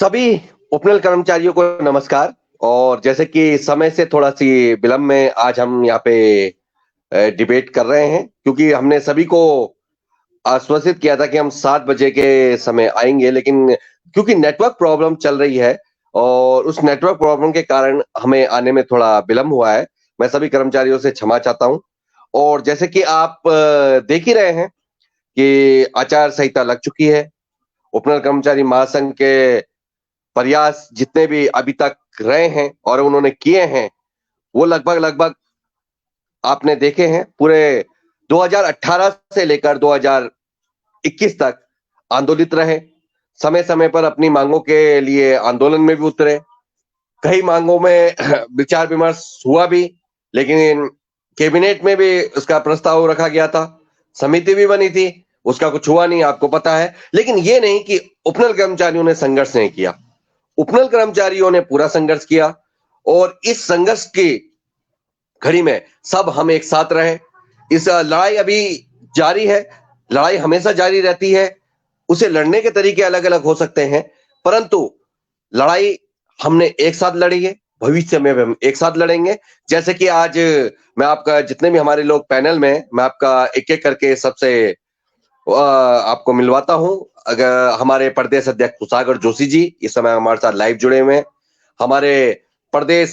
सभी उपनल कर्मचारियों को नमस्कार। और जैसे कि समय से थोड़ा सी विलंब में आज हम यहाँ पे डिबेट कर रहे हैं, क्योंकि हमने सभी को आश्वासित किया था कि हम 7 बजे के समय आएंगे, लेकिन क्योंकि नेटवर्क प्रॉब्लम चल रही है और उस नेटवर्क प्रॉब्लम के कारण हमें आने में थोड़ा विलंब हुआ है। मैं सभी कर्मचारियों से क्षमा चाहता हूँ। और जैसे कि आप देख ही रहे हैं कि आचार संहिता लग चुकी है। उपनल कर्मचारी महासंघ के प्रयास जितने भी अभी तक रहे हैं और उन्होंने किए हैं, वो लगभग लगभग आपने देखे हैं। पूरे 2018 से लेकर 2021 तक आंदोलित रहे, समय समय पर अपनी मांगों के लिए आंदोलन में भी उतरे। कई मांगों में विचार विमर्श हुआ भी, लेकिन कैबिनेट में भी उसका प्रस्ताव रखा गया था, समिति भी बनी थी, उसका कुछ हुआ नहीं, आपको पता है। लेकिन ये नहीं कि उपनल कर्मचारियों ने संघर्ष नहीं किया। उपनल कर्मचारियों ने पूरा संघर्ष किया और इस संघर्ष की घड़ी में सब हम एक साथ रहे। इस लड़ाई अभी जारी है, लड़ाई हमेशा जारी रहती है। उसे लड़ने के तरीके अलग अलग हो सकते हैं, परंतु लड़ाई हमने एक साथ लड़ी है, भविष्य में भी हम एक साथ लड़ेंगे। जैसे कि आज मैं आपका जितने भी हमारे लोग पैनल में, मैं आपका एक एक करके सबसे आपको मिलवाता हूं। अगर हमारे प्रदेश अध्यक्ष कुशागर जोशी जी इस समय हमारे साथ लाइव जुड़े हुए हैं। हमारे प्रदेश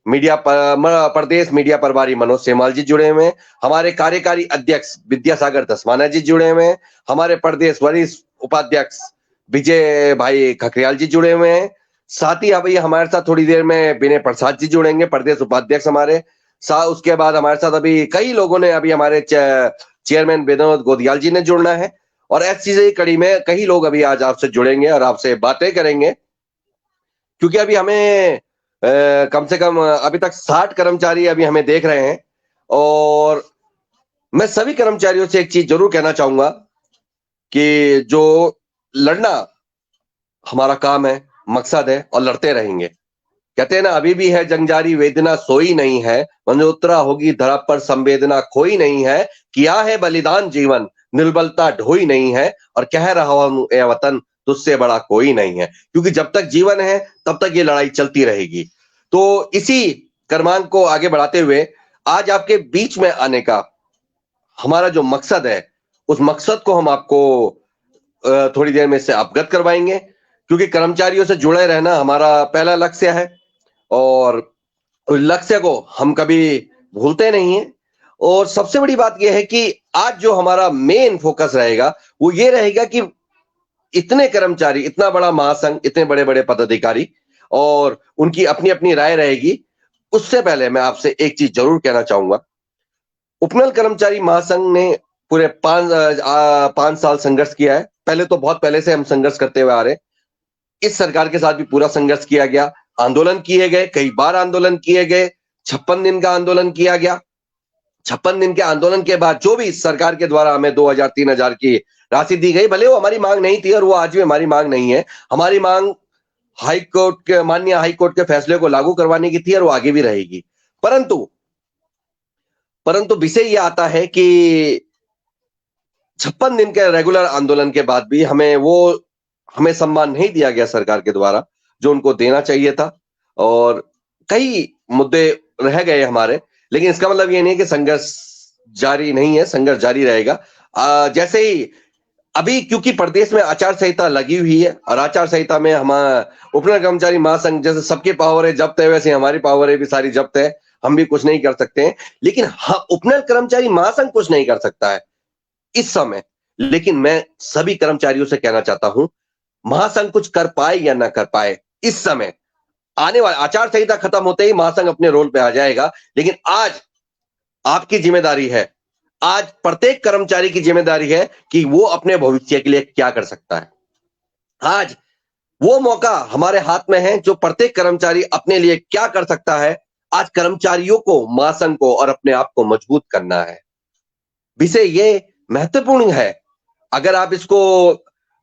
प्रदेश मीडिया प्रभारी मनोज सेमाल जी जुड़े हुए हैं। हमारे कार्यकारी अध्यक्ष विद्यासागर दसवाना जी जुड़े हुए हैं। हमारे प्रदेश वरिष्ठ उपाध्यक्ष विजय भाई खखरियाल जी जुड़े हुए हैं। साथ ही अभी हमारे साथ थोड़ी देर में विनय प्रसाद जी जुड़ेंगे, प्रदेश उपाध्यक्ष हमारे साथ। उसके बाद हमारे साथ अभी कई लोगों ने, अभी हमारे चेयरमैन विनोद गोदियाल जी ने जुड़ना है। और ऐसी ही कड़ी में कई लोग अभी आज आपसे जुड़ेंगे और आपसे बातें करेंगे, क्योंकि अभी हमें कम से कम अभी तक 60 कर्मचारी अभी हमें देख रहे हैं। और मैं सभी कर्मचारियों से एक चीज जरूर कहना चाहूंगा कि जो लड़ना हमारा काम है, मकसद है, और लड़ते रहेंगे। कहते हैं ना, अभी भी है जंग जारी, वेदना सोई नहीं है, मनोत्तरा होगी धरा पर संवेदना खोई नहीं है। किया है बलिदान जीवन, निर्बलता ढोई नहीं है, और कह रहा हूं ए वतन तुझसे बड़ा कोई नहीं है। क्योंकि जब तक जीवन है तब तक ये लड़ाई चलती रहेगी। तो इसी कर्मांक को आगे बढ़ाते हुए आज आपके बीच में आने का हमारा जो मकसद है, उस मकसद को हम आपको थोड़ी देर में से अवगत करवाएंगे, क्योंकि कर्मचारियों से जुड़े रहना हमारा पहला लक्ष्य है और उस लक्ष्य को हम कभी भूलते नहीं है। और सबसे बड़ी बात यह है कि आज जो हमारा मेन फोकस रहेगा वो ये रहेगा कि इतने कर्मचारी, इतना बड़ा महासंघ, इतने बड़े बड़े पदाधिकारी, और उनकी अपनी अपनी राय रहेगी। उससे पहले मैं आपसे एक चीज जरूर कहना चाहूंगा। उपनल कर्मचारी महासंघ ने पूरे 5 साल संघर्ष किया है। पहले तो बहुत पहले से हम संघर्ष करते हुए आ रहे हैं। इस सरकार के साथ भी पूरा संघर्ष किया गया, आंदोलन किए गए, कई बार आंदोलन किए गए, 56 दिन का आंदोलन किया गया। 56 दिन के आंदोलन के बाद जो भी इस सरकार के द्वारा हमें 2000 3000 की राशि दी गई, भले वो हमारी मांग नहीं थी और वो आज भी हमारी मांग नहीं है। हमारी मांग माननीय हाई कोर्ट के फैसले को लागू करवाने की थी और वो आगे भी रहेगी। परंतु परंतु विषय ये आता है कि 56 दिन के रेगुलर आंदोलन के बाद भी हमें सम्मान नहीं दिया गया सरकार के द्वारा, जो उनको देना चाहिए था। और कई मुद्दे रह गए हमारे, लेकिन इसका मतलब ये नहीं कि संघर्ष जारी नहीं है, संघर्ष जारी रहेगा। जैसे ही अभी, क्योंकि प्रदेश में आचार संहिता लगी हुई है और आचार संहिता में हम उपनल कर्मचारी महासंघ, जैसे सबकी पावर है जब्त है, वैसे हमारी पावर है भी सारी जब्त है, हम भी कुछ नहीं कर सकते हैं। लेकिन हाँ, उपनल कर्मचारी महासंघ कुछ नहीं कर सकता है इस समय। लेकिन मैं सभी कर्मचारियों से कहना चाहता हूं, महासंघ कुछ कर पाए या ना कर पाए, इस समय आने वाला आचार संहिता खत्म होते ही महासंघ अपने रोल पे आ जाएगा। लेकिन आज आपकी जिम्मेदारी है, आज प्रत्येक कर्मचारी की जिम्मेदारी है कि वो अपने भविष्य के लिए क्या कर सकता है। आज वो मौका हमारे हाथ में है, जो प्रत्येक कर्मचारी अपने लिए क्या कर सकता है। आज कर्मचारियों को, महासंघ को और अपने आप को मजबूत करना है। विषय ये महत्वपूर्ण है। अगर आप इसको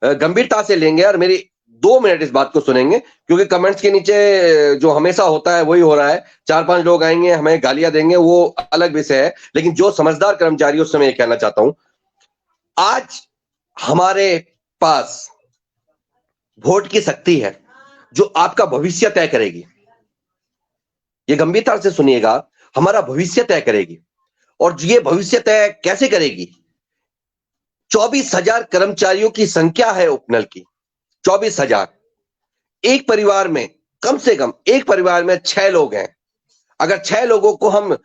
गंभीरता से लेंगे और मेरी 2 मिनट इस बात को सुनेंगे, क्योंकि कमेंट्स के नीचे जो हमेशा होता है वही हो रहा है। 4-5 लोग आएंगे, हमें गालियां देंगे, वो अलग विषय है। लेकिन जो समझदार कर्मचारी, उससे मैं ये कहना चाहता हूं, आज हमारे पास वोट की शक्ति है। जो आपका भविष्य तय करेगी। ये गंभीरता से सुनिएगा, हमारा भविष्य तय करेगी। और ये भविष्य तय कैसे करेगी? 24,000 कर्मचारियों की संख्या है उपनल की, 24,000। एक परिवार में कम से कम एक परिवार में 6 लोग हैं। अगर 6 लोगों को हम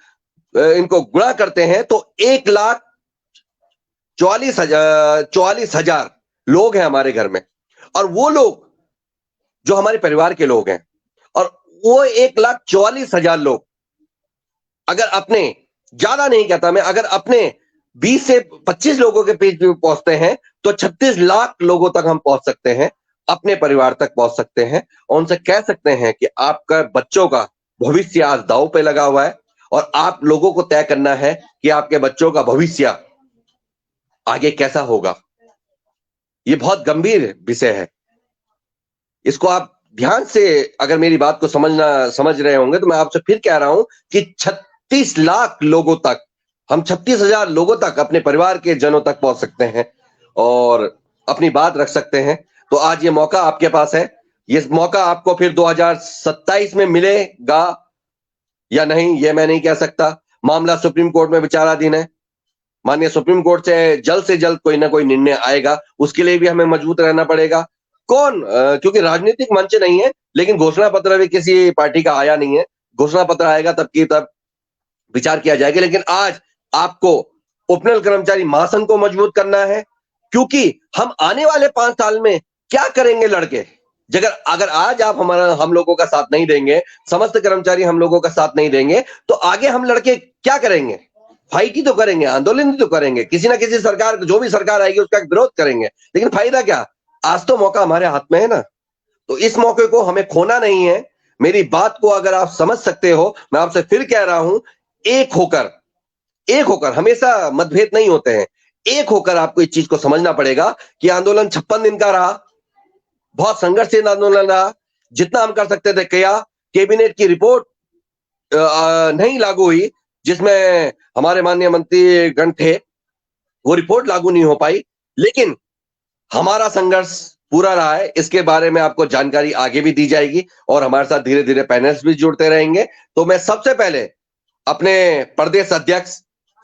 इनको गुणा करते हैं तो 1,44,000 लोग हैं हमारे घर में। और वो लोग जो हमारे परिवार के लोग हैं, और वो 1,44,000 लोग अगर अपने, ज्यादा नहीं कहता मैं, अगर अपने 20 से 25 लोगों के पेज पे पहुंचते हैं तो 36 लाख लोगों तक हम पहुंच सकते हैं, अपने परिवार तक पहुंच सकते हैं और उनसे कह सकते हैं कि आपका बच्चों का भविष्य आज दांव पे लगा हुआ है और आप लोगों को तय करना है कि आपके बच्चों का भविष्य आगे कैसा होगा। ये बहुत गंभीर विषय है। इसको आप ध्यान से अगर मेरी बात को समझ रहे होंगे तो मैं आपसे फिर कह रहा हूं कि 36 लाख लोगों तक, हम 36,000 लोगों तक, अपने परिवार के जनों तक पहुंच सकते हैं और अपनी बात रख सकते हैं। तो आज ये मौका आपके पास है। ये मौका आपको फिर 2027 में मिलेगा या नहीं, ये मैं नहीं कह सकता। मामला सुप्रीम कोर्ट में विचाराधीन है। माननीय सुप्रीम कोर्ट से जल्द कोई ना कोई निर्णय आएगा, उसके लिए भी हमें मजबूत रहना पड़ेगा। क्योंकि राजनीतिक मंच नहीं है, लेकिन घोषणा पत्र भी किसी पार्टी का आया नहीं है। घोषणा पत्र आएगा तब की तब विचार किया जाएगा। लेकिन आज आपको उपनल कर्मचारी महासंघ को मजबूत करना है, क्योंकि हम आने वाले 5 साल में क्या करेंगे लड़के। अगर आज आप हम लोगों का साथ नहीं देंगे, समस्त कर्मचारी हम लोगों का साथ नहीं देंगे, तो आगे हम लड़के क्या करेंगे? फाइट ही तो करेंगे, आंदोलन ही तो करेंगे, किसी ना किसी सरकार, जो भी सरकार आएगी उसका विरोध करेंगे। लेकिन फायदा क्या? आज तो मौका हमारे हाथ में है ना, तो इस मौके को हमें खोना नहीं है। मेरी बात को अगर आप समझ सकते हो, मैं आपसे फिर कह रहा हूं, एक होकर, हमेशा मतभेद नहीं होते हैं। एक होकर आपको इस चीज को समझना पड़ेगा कि आंदोलन 56 दिन का रहा, बहुत संघर्षशील आंदोलन रहा। जितना हम कर सकते थे किया। कैबिनेट की रिपोर्ट नहीं लागू हुई, जिसमें हमारे माननीय मंत्री गण थे, वो रिपोर्ट लागू नहीं हो पाई। लेकिन हमारा संघर्ष पूरा रहा है। इसके बारे में आपको जानकारी आगे भी दी जाएगी और हमारे साथ धीरे धीरे पैनल्स भी जुड़ते रहेंगे। तो मैं सबसे पहले अपने प्रदेश अध्यक्ष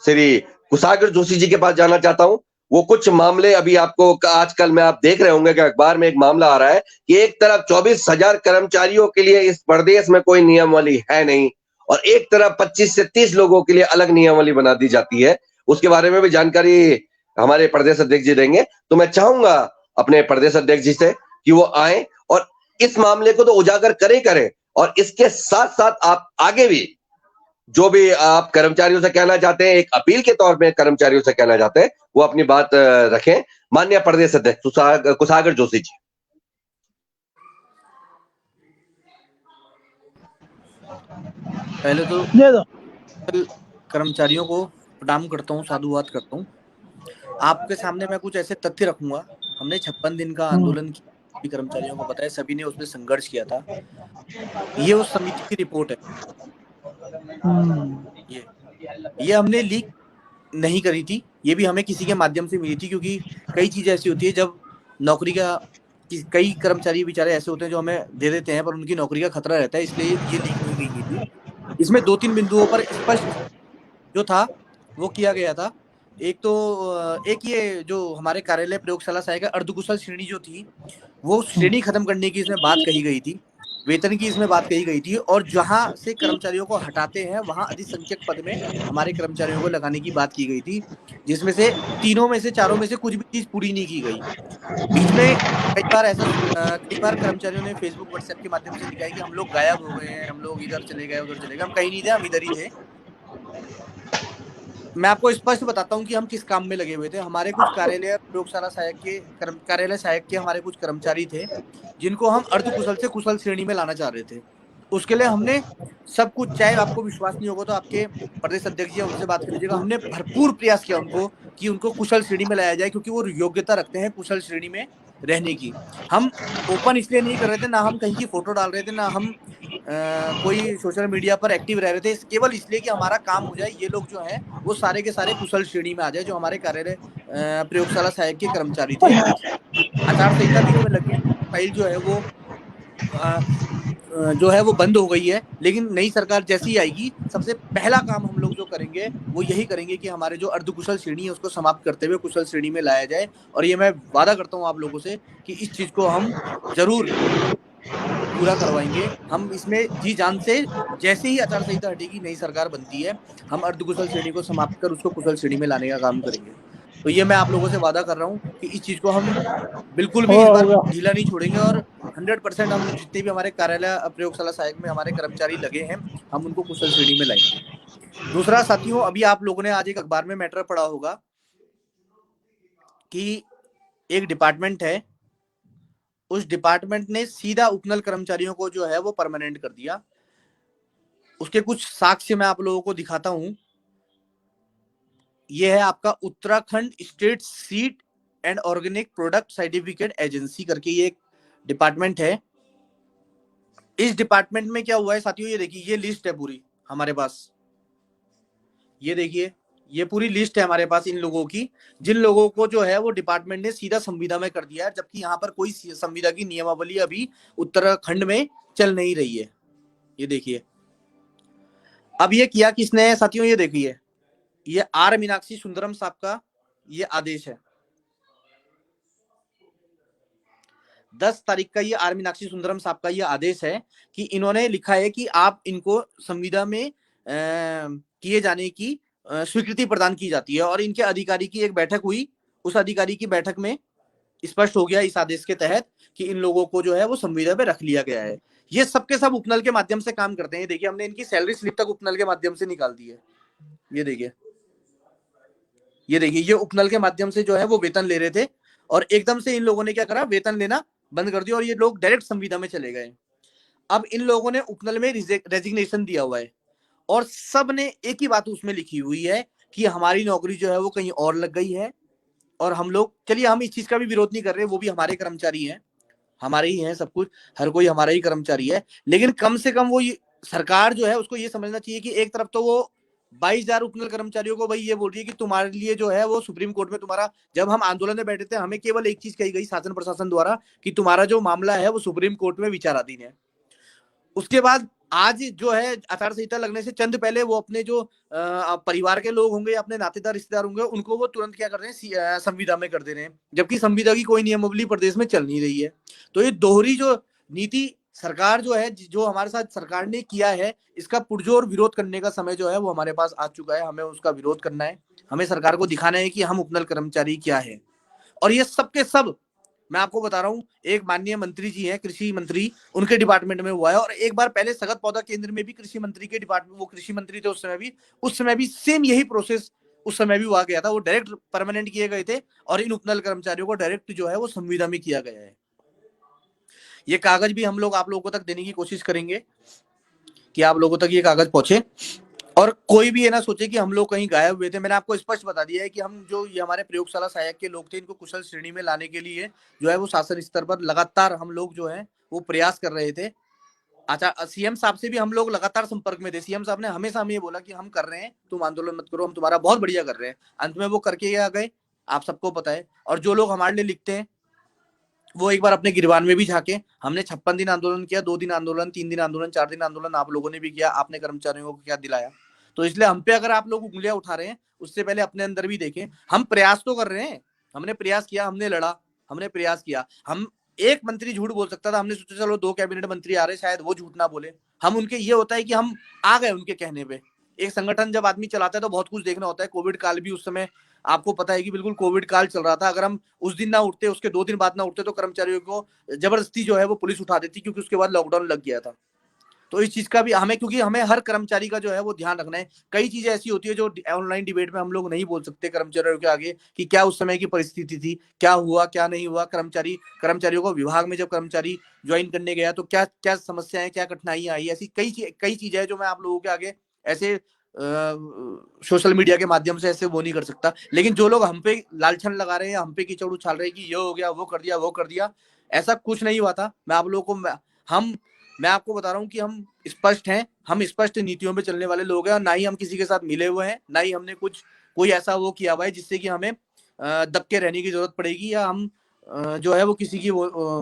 श्री कुशाग्र जोशी जी के पास जाना चाहता हूं। वो कुछ मामले अभी आपको, आजकल में आप देख रहे होंगे कि अखबार में एक मामला आ रहा है कि एक तरफ 24,000 कर्मचारियों के लिए इस प्रदेश में कोई नियमावली है नहीं, और एक तरफ 25 से 30 लोगों के लिए अलग नियमावली बना दी जाती है। उसके बारे में भी जानकारी हमारे प्रदेश अध्यक्ष जी देंगे। तो मैं चाहूंगा अपने प्रदेश अध्यक्ष जी से कि वो आए और इस मामले को तो उजागर करें, और इसके साथ साथ आप आगे भी जो भी आप कर्मचारियों से कहना चाहते हैं, एक अपील के तौर पे कर्मचारियों से कहना चाहते हैं, वो अपनी बात रखें। माननीय प्रदेश अध्यक्ष कुशाग्र जोशी जी। पहले तो कर्मचारियों को प्रणाम करता हूँ, साधुवाद करता हूँ। आपके सामने मैं कुछ ऐसे तथ्य रखूंगा। हमने 56 दिन का आंदोलन किया, कर्मचारियों को बताया, सभी ने उसमें संघर्ष किया था। ये उस समिति की रिपोर्ट है। ये हमने लीक नहीं करी थी, ये भी हमें किसी के माध्यम से मिली थी, क्योंकि कई चीजें ऐसी होती है जब नौकरी का, कई कर्मचारी बेचारे ऐसे होते हैं जो हमें दे देते हैं पर उनकी नौकरी का खतरा रहता है, इसलिए ये लीक नहीं गई थी। इसमें 2-3 बिंदुओं पर स्पष्ट जो था वो किया गया था। एक ये जो हमारे कार्यालय प्रयोगशाला सहायक अर्धकुशल श्रेणी जो थी, वो श्रेणी खत्म करने की इसमें बात कही गई थी। वेतन की इसमें बात कही गई थी, और जहां से कर्मचारियों को हटाते हैं वहां अधिसंख्यक पद में हमारे कर्मचारियों को लगाने की बात की गई थी, जिसमें से चारों में से कुछ भी चीज पूरी नहीं की गई। बीच में कई बार कर्मचारियों ने फेसबुक व्हाट्सएप के माध्यम से लिखा है कि हम लोग गायब हो गए हैं, हम लोग इधर चले गए, उधर चले गए। हम कहीं नहीं थे, हम इधर ही थे। मैं आपको स्पष्ट बताता हूं कि हम किस काम में लगे हुए थे। हमारे कुछ कार्यालय प्रयोगशाला सहायक के हमारे कुछ कर्मचारी थे, जिनको हम अर्धकुशल से कुशल श्रेणी में लाना चाह रहे थे। उसके लिए हमने सब कुछ, चाहे आपको विश्वास नहीं होगा तो आपके प्रदेश अध्यक्ष जी उनसे बात कर लीजिएगा, हमने भरपूर प्रयास किया कि उनको कुशल श्रेणी में लाया जाए, क्योंकि वो योग्यता रखते हैं कुशल श्रेणी में रहने की। हम ओपन इसलिए नहीं कर रहे थे, ना हम कहीं की फोटो डाल रहे थे, ना हम कोई सोशल मीडिया पर एक्टिव रह रहे थे, केवल इसलिए कि हमारा काम हो जाए, ये लोग जो हैं वो सारे के सारे कुशल श्रेणी में आ जाए, जो हमारे कार्यालय प्रयोगशाला सहायक के कर्मचारी थे। आचार संहिता भी इसमें लगी, फाइल जो है वो जो है वो बंद हो गई है। लेकिन नई सरकार जैसी आएगी, सबसे पहला काम हम लोग जो करेंगे वो यही करेंगे कि हमारे जो अर्धकुशल श्रेणी है उसको समाप्त करते हुए कुशल श्रेणी में लाया जाए। और ये मैं वादा करता हूँ आप लोगों से कि इस चीज को हम जरूर पूरा करवाएंगे। हम इसमें जी जान से, जैसे ही आचार संहिता हटेगी, नई सरकार बनती है, हम अर्धकुशल श्रेणी को समाप्त कर उसको कुशल श्रेणी में लाने का काम करेंगे। तो ये मैं आप लोगों से वादा कर रहा हूँ कि इस चीज को हम बिल्कुल भी इस हो बार गया। ढीला नहीं छोड़ेंगे। और 100% हम जितने भी हमारे कार्यालय प्रयोगशाला सहायक में हमारे कर्मचारी लगे हैं, हम उनको कुशल श्रेणी में लाएंगे। दूसरा साथियों, अभी आप लोगों ने आज एक अखबार में मैटर पढ़ा होगा कि एक डिपार्टमेंट है, उस डिपार्टमेंट ने सीधा उपनल कर्मचारियों को जो है वो परमानेंट कर दिया। उसके कुछ साक्ष्य मैं आप लोगों को दिखाता हूं। यह है आपका Uttarakhand state seed and organic product certificate agency करके ये एक डिपार्टमेंट है। इस डिपार्टमेंट में क्या हुआ है साथियों, ये देखिए, ये लिस्ट है पूरी हमारे पास। ये देखिए, ये पूरी लिस्ट है हमारे पास इन लोगों की, जिन लोगों को जो है वो डिपार्टमेंट ने सीधा संविदा में कर दिया है, जबकि यहाँ पर कोई संविदा की नियमावली अभी उत्तराखंड में चल नहीं रही है। ये देखिए, अब ये किया किसने है साथियों, ये देखिए, ये आर मीनाक्षी सुंदरम साहब का ये आदेश है। 10 तारीख का ये आर मीनाक्षी सुंदरम साहब का ये आदेश है कि इन्होंने लिखा है कि आप इनको संविदा में किए जाने की स्वीकृति प्रदान की जाती है। और इनके अधिकारी की एक बैठक हुई, उस अधिकारी की बैठक में स्पष्ट हो गया इस आदेश के तहत कि इन लोगों को जो है वो संविदा पे रख लिया गया है। ये सबके सब उपनल के माध्यम से काम करते हैं। देखिए, हमने इनकी सैलरी स्लिप तक उपनल के माध्यम से निकाल दी है। ये देखिए, ये देखिए, ये उपनल के माध्यम से जो है वो वेतन ले रहे थे, और एकदम से इन लोगों ने क्या करा, वेतन लेना बंद कर दिया और ये लोग डायरेक्ट संविदा में चले गए। अब इन लोगों ने उपनल में रेजिग्नेशन दिया हुआ है, और सब ने एक ही बात उसमें लिखी हुई है कि हमारी नौकरी जो है वो कहीं और लग गई है। और हम लोग, चलिए हम इस चीज का भी विरोध नहीं कर रहे, वो भी हमारे कर्मचारी हैं, हमारे ही हैं सब कुछ, हर कोई हमारा ही कर्मचारी है। लेकिन कम से कम वो सरकार जो है उसको ये समझना चाहिए कि एक तरफ तो वो 22,000 उपनल कर्मचारियों को भाई ये बोल रही है कि तुम्हारे लिए जो है वो सुप्रीम कोर्ट में तुम्हारा, जब हम आंदोलन में बैठे थे हमें केवल एक चीज कही गई शासन प्रशासन द्वारा कि तुम्हारा जो मामला है वो सुप्रीम कोर्ट में विचाराधीन है। उसके बाद आज जो है आचार संहिता लगने से चंद पहले वो अपने जो परिवार के लोग होंगे, अपने नातेदार रिश्तेदार होंगे, उनको वो तुरंत क्या कर रहे हैं, संविदा में कर दे रहे हैं, जबकि संविदा की कोई नियमावली प्रदेश में चल नहीं रही है। तो ये दोहरी जो नीति सरकार जो है, जो हमारे साथ सरकार ने किया है, इसका पुरजोर विरोध करने का समय जो है वो हमारे पास आ चुका है। हमें उसका विरोध करना है, हमें सरकार को दिखाना है कि हम उपनल कर्मचारी क्या है। और ये सब के सब मैं आपको बता रहा हूँ, एक माननीय मंत्री जी हैं, कृषि मंत्री, उनके डिपार्टमेंट में हुआ है। और एक बार पहले सगत पौधा केंद्र में भी कृषि मंत्री के डिपार्टमेंट, वो कृषि मंत्री थे उस समय भी सेम यही प्रोसेस उस समय भी हुआ गया था। वो डायरेक्ट परमानेंट किए गए थे और इन उपनल कर्मचारियों को डायरेक्ट जो है वो संविदा में किया गया है। ये कागज भी हम लोग आप लोगों तक देने की कोशिश करेंगे कि आप लोगों तक ये कागज पहुंचे, और कोई भी ये ना सोचे कि हम लोग कहीं गायब हुए थे। मैंने आपको स्पष्ट बता दिया है कि हम जो ये हमारे प्रयोगशाला सहायक के लोग थे, इनको कुशल श्रेणी में लाने के लिए जो है वो शासन स्तर पर लगातार हम लोग जो है वो प्रयास कर रहे थे। अच्छा, सीएम साहब से भी हम लोग लगातार संपर्क में थे। सीएम साहब ने हमेशा हमें ये बोला कि हम कर रहे हैं, तुम आंदोलन मत करो, हम तुम्हारा बहुत बढ़िया कर रहे हैं। अंत में वो करके आ गए, आप सबको पता है। और जो लोग हमारे लिए लिखते हैं वो एक बार अपने गिरबान में भी झांके। हमने 56 दिन आंदोलन किया, 2 दिन आंदोलन, 3 दिन आंदोलन, 4 दिन आंदोलन आप लोगों ने भी किया। आपने कर्मचारियों को क्या दिलाया? तो इसलिए हम पे अगर आप लोग उंगलियां उठा रहे हैं, उससे पहले अपने अंदर भी देखें। हम प्रयास तो कर रहे हैं, हमने प्रयास किया, हमने लड़ा, हमने प्रयास किया। हम एक मंत्री झूठ बोल सकता था, हमने सोचा चलो 2 कैबिनेट मंत्री आ रहे, शायद वो झूठ ना बोले। हम उनके, ये होता है कि हम आ गए उनके कहने पे। एक संगठन जब आदमी चलाता है तो बहुत कुछ देखना होता है। कोविड काल भी उस समय आपको पता है कि बिल्कुल कोविड काल चल रहा था। अगर हम उस दिन ना उठते, उसके 2 दिन बाद ना उठते, तो कर्मचारियों को जबरदस्ती जो है वो पुलिस उठा देती, क्योंकि उसके बाद लॉकडाउन लग गया था। तो इस चीज का भी हमें, क्योंकि हमें हर कर्मचारी का जो है वो ध्यान रखना है। कई चीजें ऐसी होती है जो ऑनलाइन डिबेट में हम लोग नहीं बोल सकते कर्मचारियों के आगे, कि क्या उस समय की परिस्थिति थी, क्या हुआ क्या नहीं हुआ। कर्मचारियों को विभाग में जब कर्मचारी ज्वाइन करने गया तो क्या क्या समस्याएं, क्या कठिनाइयां आई, ऐसी कई चीजें हैं जो मैं आप लोगों के आगे ऐसे सोशल मीडिया के माध्यम से ऐसे वो नहीं कर सकता। लेकिन जो लोग हम पे लालछन लगा रहे हैं, हम पे कीचड़ उछाल रहे हैं कि ये हो गया, वो कर दिया, वो कर दिया, ऐसा कुछ नहीं हुआ था। मैं आप लोगों को मैं आपको बता रहा हूँ कि हम स्पष्ट हैं, हम स्पष्ट नीतियों पे चलने वाले लोग हैं, और ना ही हम किसी के साथ मिले हुए हैं, ना ही हमने कोई ऐसा वो किया हुआ है जिससे कि हमें दब के रहने की जरूरत पड़ेगी, या हम जो है वो किसी की वो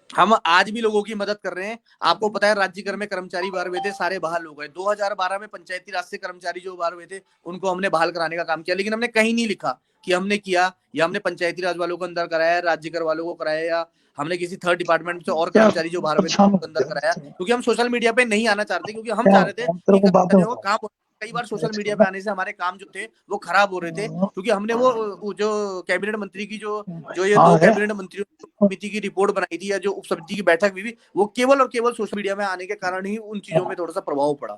हम आज भी लोगों की मदद कर रहे हैं। आपको पता है राज्यकर में कर्मचारी बाहर हुए थे, सारे बहाल हो गए। 2012 में पंचायती राज से कर्मचारी जो बाहर हुए थे उनको हमने बहाल कराने का काम किया, लेकिन हमने कहीं नहीं लिखा कि हमने किया, या हमने पंचायती राज वालों को अंदर कराया, राज्यकर वालों को कराया, या हमने किसी थर्ड डिपार्टमेंट से और कर्मचारी जो बाहर हुए थे उनको अंदर कराया, क्योंकि हम सोशल मीडिया पे नहीं आना चाहते, क्योंकि हम चाह रहे थे कि कर्मचारियों का काम। कई बार सोशल मीडिया पे आने से हमारे काम जो थे वो खराब हो रहे थे, क्योंकि हमने वो जो कैबिनेट मंत्री की जो ये 2 कैबिनेट मंत्रियों समिति की रिपोर्ट बनाई थी, या जो उप समिति की बैठक हुई, वो केवल और केवल सोशल मीडिया में आने के कारण ही उन चीजों में थोड़ा सा प्रभाव पड़ा।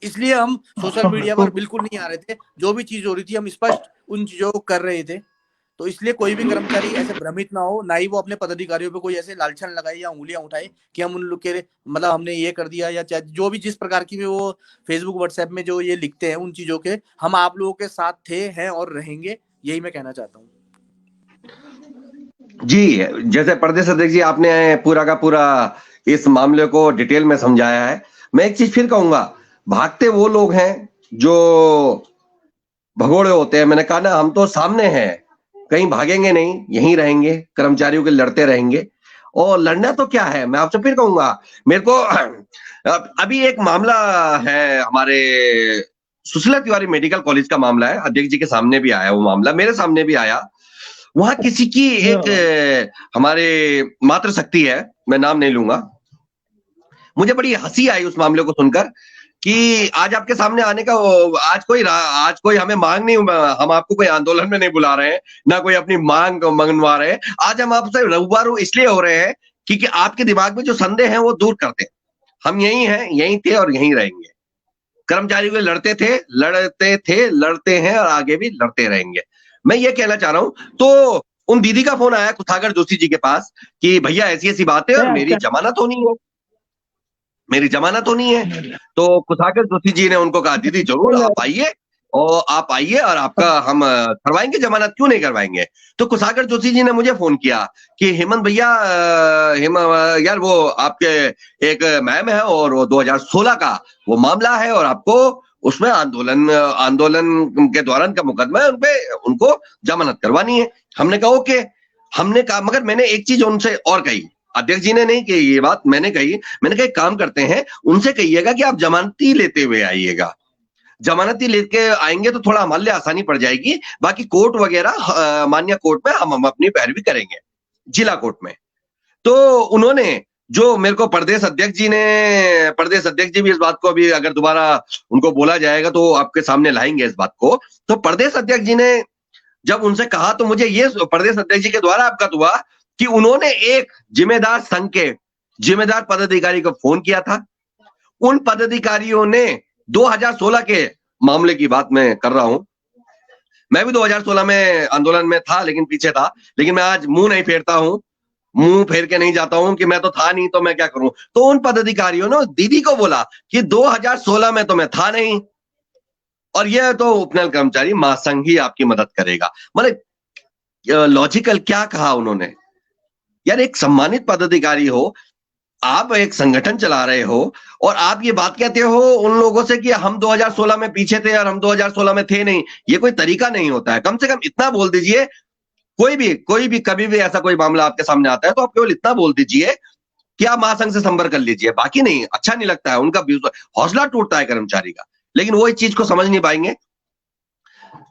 इसलिए हम सोशल मीडिया पर बिल्कुल नहीं आ रहे थे। जो भी चीज हो रही थी हम स्पष्ट उन चीजों को कर रहे थे। तो इसलिए कोई भी कर्मचारी ऐसे भ्रमित ना हो, ना ही वो अपने पदाधिकारियों पे कोई ऐसे लालछन लगाए या उंगलियां उठाए कि हम उन लोग के मतलब हमने ये कर दिया, या जो भी जिस प्रकार की वो फेसबुक व्हाट्सएप में जो ये लिखते हैं उन चीजों के, हम आप लोगों के साथ थे, हैं और रहेंगे, यही मैं कहना चाहता हूँ। जी, जैसे प्रदेश अध्यक्ष जी आपने पूरा का पूरा इस मामले को डिटेल में समझाया है। मैं एक चीज फिर कहूंगा, भागते वो लोग हैं जो भगोड़े होते हैं। मैंने कहा ना, हम तो सामने हैं, कहीं भागेंगे नहीं, यहीं रहेंगे, कर्मचारियों के लड़ते रहेंगे। और लड़ना तो क्या है, मैं आपसे फिर कहूंगा, मेरे को अभी एक मामला है, हमारे सुशीला तिवारी मेडिकल कॉलेज का मामला है, अध्यक्ष जी के सामने भी आया वो मामला, मेरे सामने भी आया। वहां किसी की एक हमारे मातृशक्ति है, मैं नाम नहीं लूंगा, मुझे बड़ी हंसी आई उस मामले को सुनकर कि आज आपके सामने आने का आज कोई हमें मांग नहीं, हम आपको कोई आंदोलन में नहीं बुला रहे हैं, ना कोई अपनी मांग मंगवा रहे हैं। आज हम आपसे रूबरू इसलिए हो रहे हैं क्योंकि आपके दिमाग में जो संदेह है वो दूर करते हैं। हम यही हैं, यही थे और यहीं रहेंगे। कर्मचारी को लड़ते हैं और आगे भी लड़ते रहेंगे। मैं ये कहना चाह रहा हूं। तो उन दीदी का फोन आया कुशागर जोशी जी के पास कि भैया ऐसी ऐसी बात है और मेरी जमानत होनी है। तो कुशागर जोशी जी ने उनको कहा, दीदी जरूर आप आइए, और आपका हम करवाएंगे जमानत, क्यों नहीं करवाएंगे। तो कुशागर जोशी जी ने मुझे फोन किया कि हेमंत भैया, यार वो आपके एक मैम है और वो 2016 का वो मामला है और आपको उसमें आंदोलन के दौरान का मुकदमा है, उनपे उनको जमानत करवानी है। हमने कहा ओके। हमने कहा, मगर मैंने एक चीज उनसे और कही, अध्यक्ष जी ने नहीं कही ये बात, मैंने कही, मैंने कहा काम करते हैं, उनसे कहिएगा कि आप जमानती लेते हुए आइएगा। जमानती लेके आएंगे तो थोड़ा हमारे लिए आसानी पड़ जाएगी, बाकी कोर्ट वगैरह मान्य कोर्ट में हम अपनी पैरवी करेंगे, जिला कोर्ट में। तो उन्होंने जो मेरे को प्रदेश अध्यक्ष जी भी इस बात को अभी अगर दोबारा उनको बोला जाएगा तो आपके सामने लाएंगे इस बात को। तो प्रदेश अध्यक्ष जी ने जब उनसे कहा तो मुझे ये प्रदेश अध्यक्ष जी के द्वारा अवगत हुआ कि उन्होंने एक जिम्मेदार संघ के जिम्मेदार पदाधिकारी को फोन किया था। उन पदाधिकारियों ने 2016 के मामले की बात मैं कर रहा हूं, मैं भी 2016 में आंदोलन में था, लेकिन पीछे था, लेकिन मैं आज मुंह नहीं फेरता हूं, मुंह फेर के नहीं जाता हूं कि मैं तो था नहीं तो मैं क्या करूं। तो उन पदाधिकारियों ने दीदी को बोला कि 2016 में तो मैं था नहीं, और यह तो उपनल कर्मचारी महासंघ ही आपकी मदद करेगा। मतलब लॉजिकल क्या कहा उन्होंने। यार एक सम्मानित पदाधिकारी हो, आप एक संगठन चला रहे हो और आप ये बात कहते हो उन लोगों से कि हम 2016 में पीछे थे और हम 2016 में थे नहीं। ये कोई तरीका नहीं होता है। कम से कम इतना बोल दीजिए, कोई भी कभी भी ऐसा कोई मामला आपके सामने आता है तो आप केवल इतना बोल दीजिए कि आप महासंघ से संपर्क कर लीजिए, बाकी नहीं। अच्छा नहीं लगता है, उनका हौसला टूटता है कर्मचारी का, लेकिन वो इस चीज को समझ नहीं पाएंगे।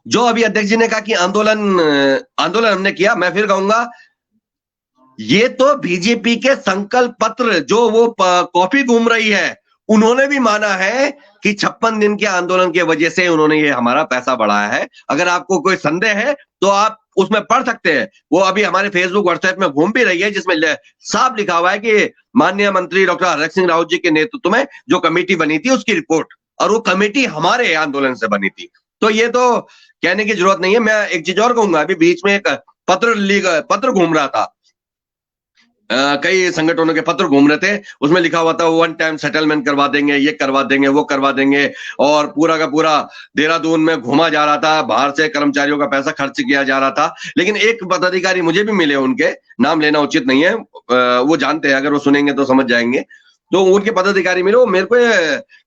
जो अभी अध्यक्ष जी ने कहा कि आंदोलन हमने किया, मैं फिर कहूंगा ये तो बीजेपी के संकल्प पत्र जो वो कॉपी घूम रही है, उन्होंने भी माना है कि 56 दिन के आंदोलन की वजह से उन्होंने ये हमारा पैसा बढ़ाया है। अगर आपको कोई संदेह है तो आप उसमें पढ़ सकते हैं, वो अभी हमारे फेसबुक व्हाट्सएप में घूम भी रही है, जिसमें साफ लिखा हुआ है कि माननीय मंत्री डॉक्टर हरक सिंह रावत जी के नेतृत्व में जो कमेटी बनी थी उसकी रिपोर्ट, और वो कमेटी हमारे आंदोलन से बनी थी। तो ये तो कहने की जरूरत नहीं है। मैं एक चीज और कहूंगा, अभी बीच में एक पत्र घूम रहा था, कई संगठनों के पत्र घूम रहे थे, उसमें लिखा हुआ था वन टाइम सेटलमेंट करवा देंगे, ये करवा देंगे, वो करवा देंगे, और पूरा का पूरा देहरादून में घुमा जा रहा था, बाहर से कर्मचारियों का पैसा खर्च किया जा रहा था। लेकिन एक पदाधिकारी मुझे भी मिले, उनके नाम लेना उचित नहीं है, वो जानते हैं, अगर वो सुनेंगे तो समझ जाएंगे। तो उनके पदाधिकारी मिले, वो मेरे को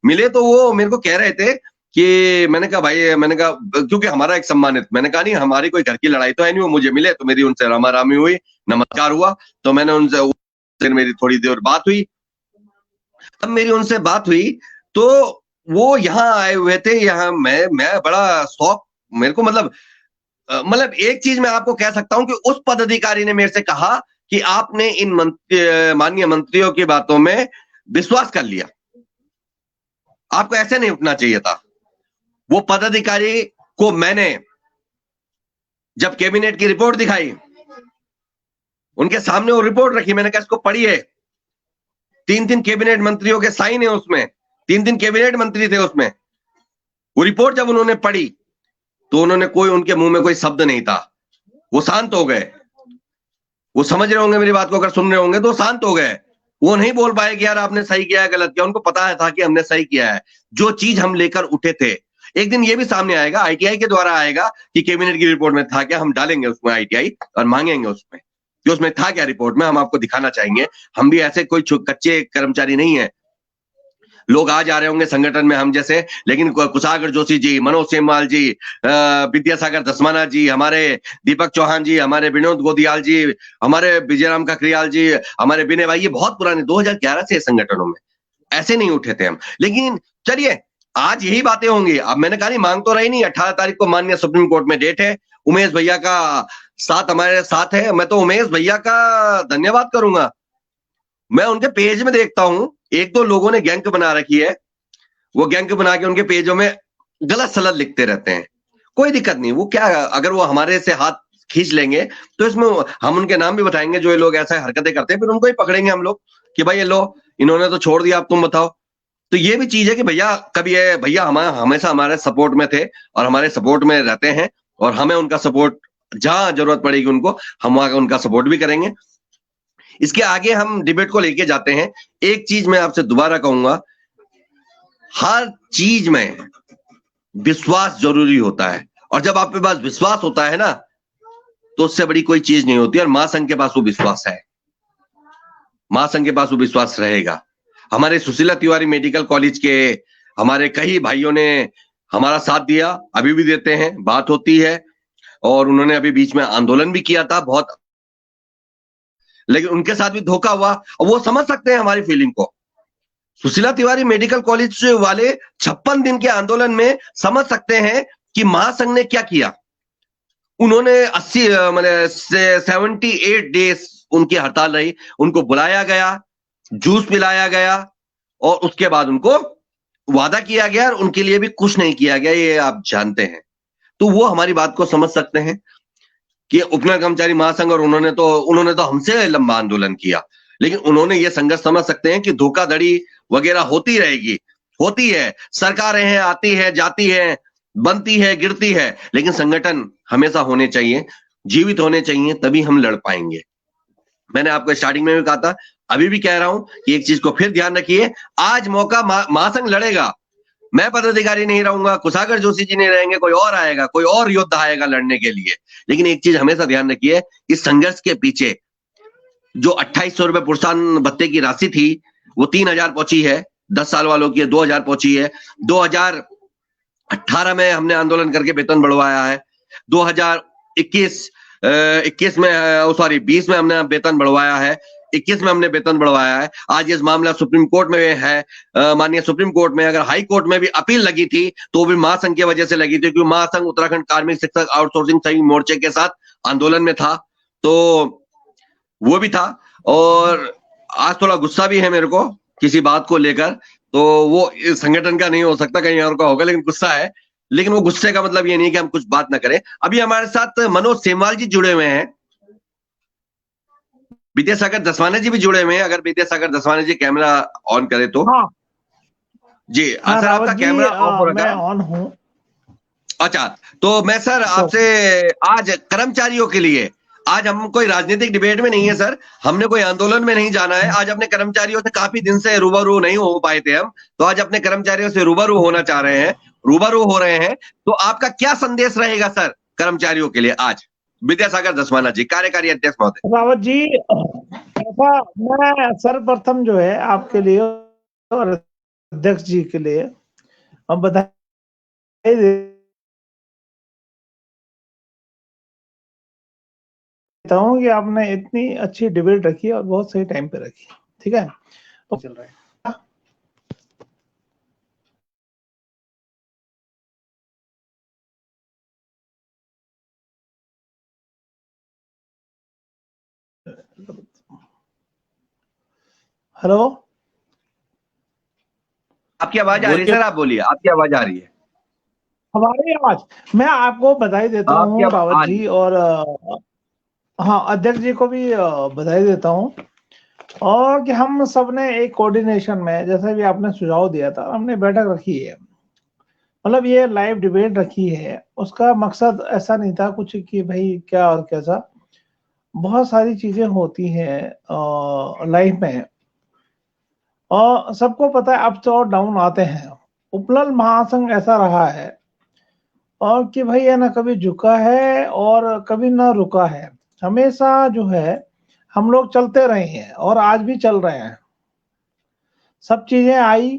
मिले तो वो मेरे को कह रहे थे कि मैंने कहा भाई, मैंने कहा क्योंकि हमारा एक सम्मानित, मैंने कहा नहीं हमारी कोई घर की लड़ाई तो है नहीं, वो मुझे मिले तो मेरी उनसे रामा रामी हुई, नमस्कार हुआ, तो मैंने उनसे से मेरी थोड़ी देर बात हुई। तब मेरी उनसे बात हुई तो वो यहाँ आए हुए थे, यहाँ मैं बड़ा शौक मेरे को, मतलब एक चीज मैं आपको कह सकता हूं कि उस पदाधिकारी ने मेरे से कहा कि आपने इन माननीय मंत्रियों की बातों में विश्वास कर लिया, आपको ऐसे नहीं उठना चाहिए था। वो पदाधिकारी को मैंने जब कैबिनेट की रिपोर्ट दिखाई, उनके सामने वो रिपोर्ट रखी, मैंने कहा इसको पढ़िए, 3 कैबिनेट मंत्रियों के साइन है उसमें, 3 कैबिनेट मंत्री थे उसमें। वो रिपोर्ट जब उन्होंने पढ़ी तो उनके मुंह में कोई शब्द नहीं था, वो शांत हो गए। वो समझ रहे होंगे मेरी बात को, अगर सुन रहे होंगे तो शांत हो गए। वो नहीं बोल पाए कि यार आपने सही किया है गलत किया, उनको पता था कि हमने सही किया है। जो चीज हम लेकर उठे थे, एक दिन ये भी सामने आएगा, आईटीआई के द्वारा आएगा कि कैबिनेट की रिपोर्ट में था क्या, हम डालेंगे उसमें आईटीआई और मांगेंगे उसमें कि उसमें था क्या रिपोर्ट में, हम आपको दिखाना चाहेंगे। हम भी ऐसे कोई कच्चे कर्मचारी नहीं है, लोग आ जा रहे होंगे संगठन में हम जैसे, लेकिन कुशागर जोशी जी, मनोज सेमवाल जी, विद्यासागर दसमाना जी, हमारे दीपक चौहान जी, हमारे विनोद गोदियाल जी, हमारे विजयराम ककरियाल जी, हमारे विनय भाई, ये बहुत पुराने 2011 से संगठनों में ऐसे नहीं उठे थे हम। लेकिन चलिए आज यही बातें होंगी। अब मैंने कहा नहीं, मांग तो रही नहीं, 18 तारीख को माननीय सुप्रीम कोर्ट में डेट है, उमेश भैया का साथ हमारे साथ है। मैं तो उमेश भैया का धन्यवाद करूंगा। मैं उनके पेज में देखता हूं 1-2 लोगों ने गैंग बना रखी है, वो गैंग बना के उनके पेजों में गलत सलत लिखते रहते हैं। कोई दिक्कत नहीं, वो क्या, अगर वो हमारे से हाथ खींच लेंगे तो इसमें हम उनके नाम भी बताएंगे जो ये लोग ऐसा हरकतें करते हैं, फिर उनको ही पकड़ेंगे हम लोग कि भाई ये लो, इन्होंने तो छोड़ दिया, अब तुम बताओ। तो ये भी चीज है कि भैया कभी ये भैया हमेशा हमारे सपोर्ट में थे और हमारे सपोर्ट में रहते हैं, और हमें उनका सपोर्ट जहां जरूरत पड़ेगी उनको हम वहां उनका सपोर्ट भी करेंगे। इसके आगे हम डिबेट को लेके जाते हैं। एक चीज मैं आपसे दोबारा कहूंगा, हर चीज में विश्वास जरूरी होता है, और जब आपके पास विश्वास होता है ना तो उससे बड़ी कोई चीज नहीं होती, और महासंघ के पास वो विश्वास है, महासंघ के पास वो विश्वास रहेगा। हमारे सुशीला तिवारी मेडिकल कॉलेज के हमारे कई भाइयों ने हमारा साथ दिया, अभी भी देते हैं, बात होती है, और उन्होंने अभी बीच में आंदोलन भी किया था बहुत, लेकिन उनके साथ भी धोखा हुआ, और वो समझ सकते हैं हमारी फीलिंग को। सुशीला तिवारी मेडिकल कॉलेज वाले 56 दिन के आंदोलन में समझ सकते हैं कि महासंघ ने क्या किया। उन्होंने 80 मतलब 78 डेज उनकी हड़ताल रही, उनको बुलाया गया, जूस पिलाया गया, और उसके बाद उनको वादा किया गया और उनके लिए भी कुछ नहीं किया गया, ये आप जानते हैं। तो वो हमारी बात को समझ सकते हैं कि उपनगर कर्मचारी महासंघ, और उन्होंने तो हमसे लंबा आंदोलन किया, लेकिन उन्होंने ये संघर्ष समझ सकते हैं कि धोखाधड़ी वगैरह होती रहेगी, होती है, सरकारें हैं, आती है जाती है, बनती है गिरती है, लेकिन संगठन हमेशा होने चाहिए, जीवित होने चाहिए, तभी हम लड़ पाएंगे। मैंने आपको स्टार्टिंग में भी कहा था, अभी भी कह रहा हूं कि एक चीज को फिर ध्यान रखिए, आज मौका महासंघ लड़ेगा, मैं पदाधिकारी नहीं रहूंगा, कुशागर जोशी जी नहीं रहेंगे, कोई और आएगा, कोई और योद्धा आएगा लड़ने के लिए। लेकिन एक चीज हमेशा ध्यान रखिए, इस संघर्ष के पीछे जो 2800 रुपए प्रोत्साहन भत्ते की राशि थी वो 3000 पहुंची है, 10 साल वालों की 2000 पहुंची है। 2018 में हमने आंदोलन करके वेतन बढ़वाया है, 2021 में सॉरी 20 में हमने वेतन बढ़वाया है, 21 में हमने वेतन बढ़वाया है। आज इस मामला सुप्रीम कोर्ट में है, माननीय सुप्रीम कोर्ट में अगर हाई कोर्ट में भी अपील लगी थी तो भी महासंघ की वजह से लगी थी, क्योंकि महासंघ उत्तराखंड कार्मिक शिक्षक आउटसोर्सिंग संयुक्त मोर्चे के साथ आंदोलन में था, तो वो भी था। और आज थोड़ा गुस्सा भी है मेरे को किसी बात को लेकर, तो वो इस संगठन का नहीं हो सकता, कहीं और का होगा, लेकिन गुस्सा है। लेकिन वो गुस्से का मतलब ये नहीं कि हम कुछ बात ना करें। अभी हमारे साथ मनोज सेमवाल जी जुड़े हुए हैं, विद्यासागर दसवाना जी भी जुड़े हुए हैं, अगर विद्यासागर दसवाना जी कैमरा ऑन करे तो। हाँ जी सर, आपका कैमरा ऑफ हो रखा है। ऑन हूं। अच्छा, तो मैं सर आपसे आज कर्मचारियों के लिए, आज हम कोई राजनीतिक डिबेट में नहीं है सर, हमने कोई आंदोलन में नहीं जाना है, आज अपने कर्मचारियों से काफी दिन से रूबरू नहीं हो पाए थे हम, तो आज अपने कर्मचारियों से रूबरू होना चाह रहे हैं, रूबरू हो रहे हैं। तो आपका क्या संदेश रहेगा सर कर्मचारियों के लिए आज? विद्यासागर दसवाना जी, कार्यकारी अध्यक्ष महोदय। रावत जी, ऐसा मैं सर्वप्रथम जो है आपके लिए और अध्यक्ष जी के लिए हम बधाई हूँ कि आपने इतनी अच्छी डिबेट रखी और बहुत सही टाइम पे रखी। ठीक है, तो चल रहा है। हेलो, आपकी आवाज आ रही है बोलिए। सर, आप बोलिए, आपकी आवाज आ रही है। हमारी आवाज, मैं आपको बधाई देता आपकी हूँ आवाज रावत आ रही जी, है। और हाँ, अध्यक्ष जी को भी बधाई देता हूँ। और कि हम सब ने एक कोऑर्डिनेशन में, जैसे भी आपने सुझाव दिया था, हमने बैठक रखी है, मतलब ये लाइव डिबेट रखी है। उसका मकसद ऐसा नहीं था कुछ कि भाई क्या और कैसा, बहुत सारी चीजें होती हैं लाइफ में, और सबको पता है अप्स और डाउन आते हैं। उपनल महासंघ ऐसा रहा है और कि भाई है ना, कभी झुका है और कभी ना रुका है, हमेशा जो है हम लोग चलते रहे हैं और आज भी चल रहे हैं। सब चीजें आई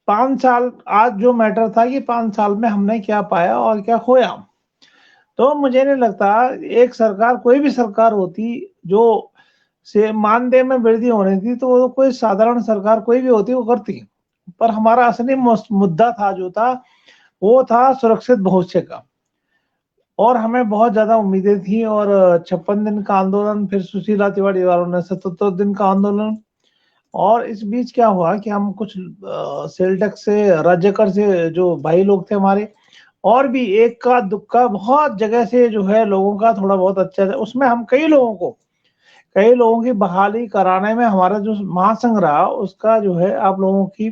5 साल, आज जो मैटर था कि 5 साल में हमने क्या पाया और क्या खोया। तो मुझे नहीं लगता एक सरकार, कोई भी सरकार होती जो से मानदेय में वृद्धि होनी थी, तो वो कोई साधारण सरकार कोई भी होती वो करती। पर हमारा असली मुद्दा था जो था, वो था सुरक्षित भविष्य का, और हमें बहुत ज्यादा उम्मीदें थी। और 56 दिन का आंदोलन, फिर सुशीला तिवारी वालों ने 77 दिन का आंदोलन, और इस बीच क्या हुआ कि हम कुछ सेल्टेक से, राज्य कर से जो भाई लोग थे हमारे, और भी एक का दुक्का बहुत जगह से जो है लोगों का थोड़ा बहुत अच्छा था, उसमें हम कई लोगों की बहाली कराने में हमारा जो महासंघ रहा, उसका जो है आप लोगों की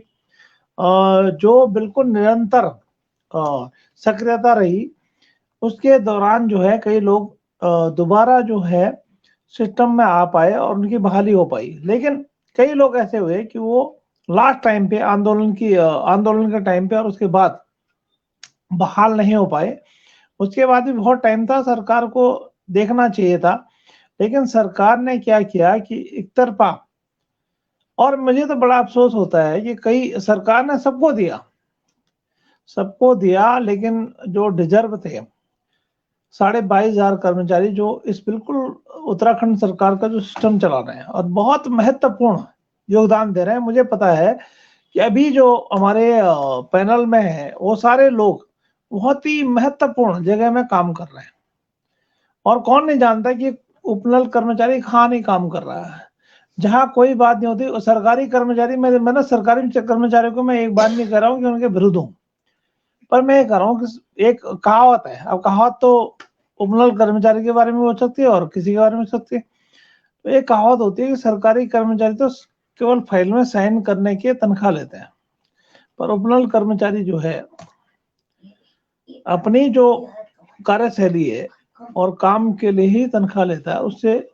जो बिल्कुल निरंतर सक्रियता रही, उसके दौरान जो है कई लोग दोबारा जो है सिस्टम में आ पाए और उनकी बहाली हो पाई। लेकिन कई लोग ऐसे हुए कि वो लास्ट टाइम पे, आंदोलन के टाइम पे और उसके बाद बहाल नहीं हो पाए। उसके बाद भी बहुत टाइम था, सरकार को देखना चाहिए था, लेकिन सरकार ने क्या किया कि एक तरफा, और मुझे तो बड़ा अफसोस होता है कि कई सरकार ने सबको दिया, लेकिन जो डिजर्व थे 22,500 कर्मचारी जो इस बिल्कुल उत्तराखंड सरकार का जो सिस्टम चला रहे हैं और बहुत महत्वपूर्ण योगदान दे रहे हैं। मुझे पता है कि अभी जो हमारे पैनल में है वो सारे लोग बहुत ही महत्वपूर्ण जगह में काम कर रहे हैं, और कौन नहीं जानता कि उपनल कर्मचारी कहाँ नहीं काम कर रहा है। जहां कोई बात नहीं होती सरकारी कर्मचारी, मैं ना सरकारी कर्मचारियों को मैं एक बात नहीं कर रहा हूँ कि उनके विरुद्ध हूँ, पर मैं ये कह रहा हूँ कि एक कहावत है, अब कहावत तो उपनल कर्मचारी के बारे में हो सकती है और किसी के बारे में हो सकती है। तो एक कहावत होती है कि सरकारी कर्मचारी तो केवल फाइल में साइन करने के तनख्वाह लेते हैं, पर उपनल कर्मचारी जो है अपनी जो कार्यशैली है और काम के लिए ही तनख्वाह लेता है, उससे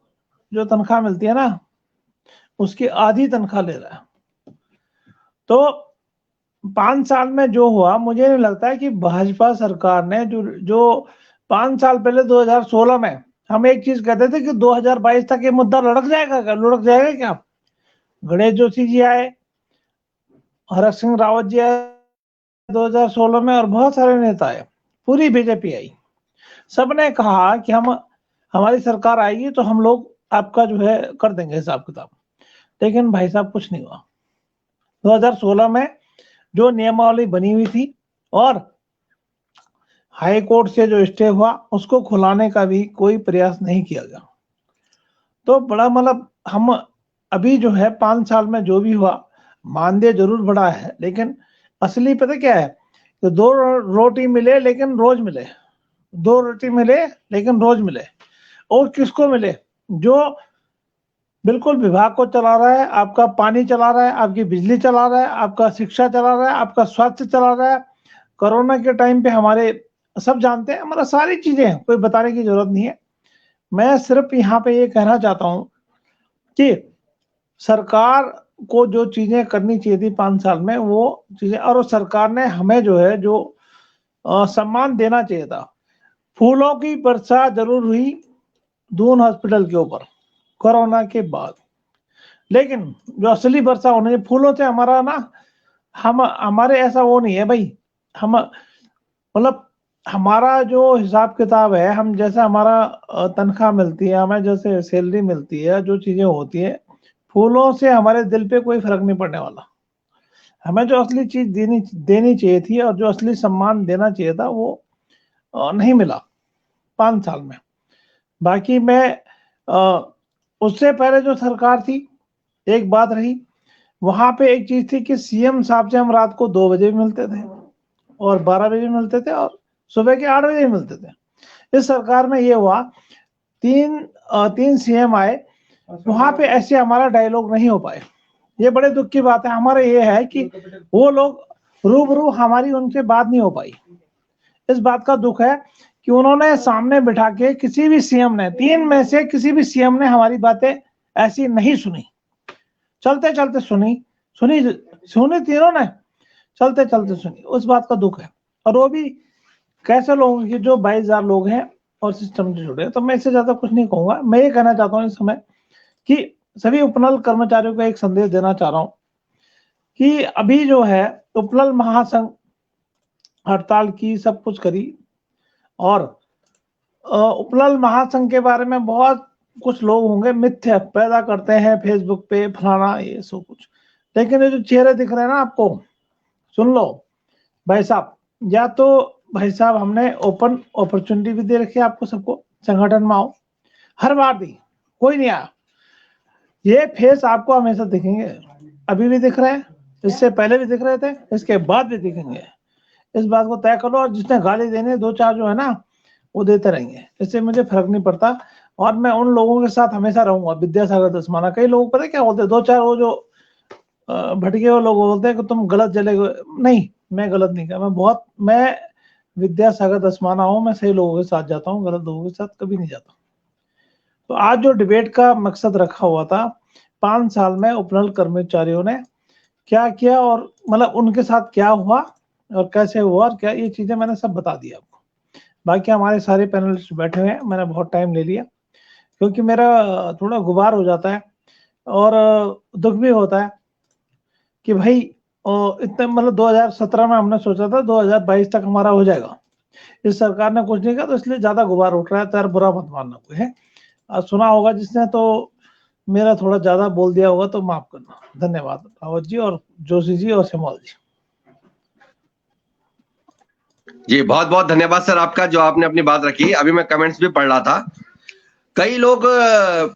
जो तनख्वाह मिलती है ना, उसकी आधी तनख्वाह ले रहा है। तो 5 साल में जो हुआ, मुझे नहीं लगता है कि भाजपा सरकार ने जो 5 साल पहले 2016 में हम एक चीज कहते थे कि 2022 तक ये मुद्दा लुढ़क जाएगा क्या? गणेश जोशी जी आए, हरक सिंह रावत जी आए 2016 में, और बहुत सारे नेता आए, पूरी बीजेपी आई, सबने कहा कि हम, हमारी सरकार आएगी तो हम लोग आपका जो है कर देंगे हिसाब किताब। लेकिन भाई साहब कुछ नहीं हुआ। 2016 में जो नियमावली बनी हुई थी और हाई कोर्ट से जो स्टे हुआ, उसको खुलाने का भी कोई प्रयास नहीं किया गया। तो बड़ा मतलब हम अभी जो है 5 साल में जो भी हुआ, मानदेय जरूर बढ़ा है, लेकिन असली पता क्या है कि दो रोटी मिले लेकिन रोज मिले, 2 रोटी मिले लेकिन रोज मिले। और किसको मिले? जो बिल्कुल विभाग को चला रहा है, आपका पानी चला रहा है, आपकी बिजली चला रहा है, आपका शिक्षा चला रहा है, आपका स्वास्थ्य चला रहा है। कोरोना के टाइम पे हमारे सब जानते हैं, हमारा सारी चीजें, कोई बताने की जरूरत नहीं है। मैं सिर्फ यहाँ पे ये कहना चाहता हूँ कि सरकार को जो चीजें करनी चाहिए थी 5 साल में, वो चीजें, और सरकार ने हमें जो है जो सम्मान देना चाहिए था। फूलों की वर्षा जरूर हुई दून हॉस्पिटल के ऊपर कोरोना के बाद, लेकिन जो असली वर्षा होनी चाहिए फूलों से, हमारा ना, हम हमारे ऐसा वो नहीं है भाई। हम मतलब हमारा जो हिसाब किताब है, हम जैसे हमारा तनख्वाह मिलती है, हमें जैसे सैलरी मिलती है, जो चीजें होती है, फूलों से हमारे दिल पे कोई फर्क नहीं पड़ने वाला। हमें जो असली चीज देनी देनी चाहिए थी और जो असली सम्मान देना चाहिए था, वो नहीं मिला 5 साल में। बाकी मैं उससे पहले जो सरकार थी, एक बात रही, वहां पे एक चीज थी कि सीएम साहब से हम रात को 2 बजे भी मिलते थे और 12 बजे मिलते थे और सुबह के 8 बजे मिलते थे। इस सरकार में ये हुआ, तीन सीएम आए, वहां पे ऐसे हमारा डायलॉग नहीं हो पाए। ये बड़े दुख की बात है। हमारे ये है कि वो लोग रूबरू हमारी उनसे बात नहीं हो पाई। इस बात का दुख है कि उन्होंने सामने बिठा के किसी भी सीएम ने, 3 में से किसी भी सीएम ने हमारी बातें ऐसी नहीं सुनी। चलते चलते सुनी तीनों ने, चलते चलते सुनी। उस बात का दुख है। और वो भी कैसे लोगों की जो 22,000 लोग हैं और सिस्टम से जुड़े हैं। तो मैं इससे ज्यादा कुछ नहीं कहूंगा। मैं ये कहना चाहता हूँ इस समय कि सभी उपनल कर्मचारियों को एक संदेश देना चाह रहा हूं कि अभी जो है उपनल महासंघ हड़ताल की, सब कुछ करी, और उपनल महासंघ के बारे में बहुत कुछ लोग होंगे मिथ्या पैदा करते हैं फेसबुक पे, फलाना ये सब कुछ। लेकिन ये जो चेहरे दिख रहे हैं ना आपको, सुन लो भाई साहब, या तो भाई साहब हमने ओपन अपॉर्चुनिटी भी दे रखी है आपको सबको, संगठन में आओ, हर बार दी, कोई नहीं आया। ये फेस आपको हमेशा दिखेंगे, अभी भी दिख रहे हैं, इससे पहले भी दिख रहे थे, इसके बाद भी दिखेंगे। इस बात को तय करो। और जिसने गाली देने 2-4 जो है ना, वो देते रहेंगे, इससे मुझे फर्क नहीं पड़ता। और मैं उन लोगों के साथ हमेशा रहूंगा, विद्यासागर दसमाना। कई लोग पता क्या बोलते हैं, 2-4 वो जो भटके हुए लोग बोलते हैं कि तुम गलत चले गए। नहीं, मैं गलत नहीं कर, मैं विद्यासागर दसमाना हूं। मैं सही लोगों के साथ जाता हूँ, गलत लोगों के साथ कभी नहीं जाता। तो आज जो डिबेट का मकसद रखा हुआ था, 5 साल में उपनल कर्मचारियों ने क्या किया और मतलब उनके साथ क्या हुआ और कैसे हुआ और क्या, ये चीजें मैंने सब बता दिया आपको। बाकी हमारे सारे पैनलिस्ट बैठे हुए हैं, मैंने बहुत टाइम ले लिया क्योंकि मेरा थोड़ा गुबार हो जाता है और दुख भी होता है कि भाई इतने, मतलब 2017 में हमने सोचा था 2022 तक हमारा हो जाएगा, इस सरकार ने कुछ नहीं किया, तो इसलिए ज्यादा गुबार उठ रहा है। तो यार बुरा मत मानना कोई है, सुना होगा जिसने तो मेरा थोड़ा ज्यादा बोल दिया होगा तो माफ करना। धन्यवाद रावत जी और जोशी जी और सिमोल जी। जी बहुत बहुत धन्यवाद सर आपका, जो आपने अपनी बात रखी। अभी मैं कमेंट्स भी पढ़ रहा था, कई लोग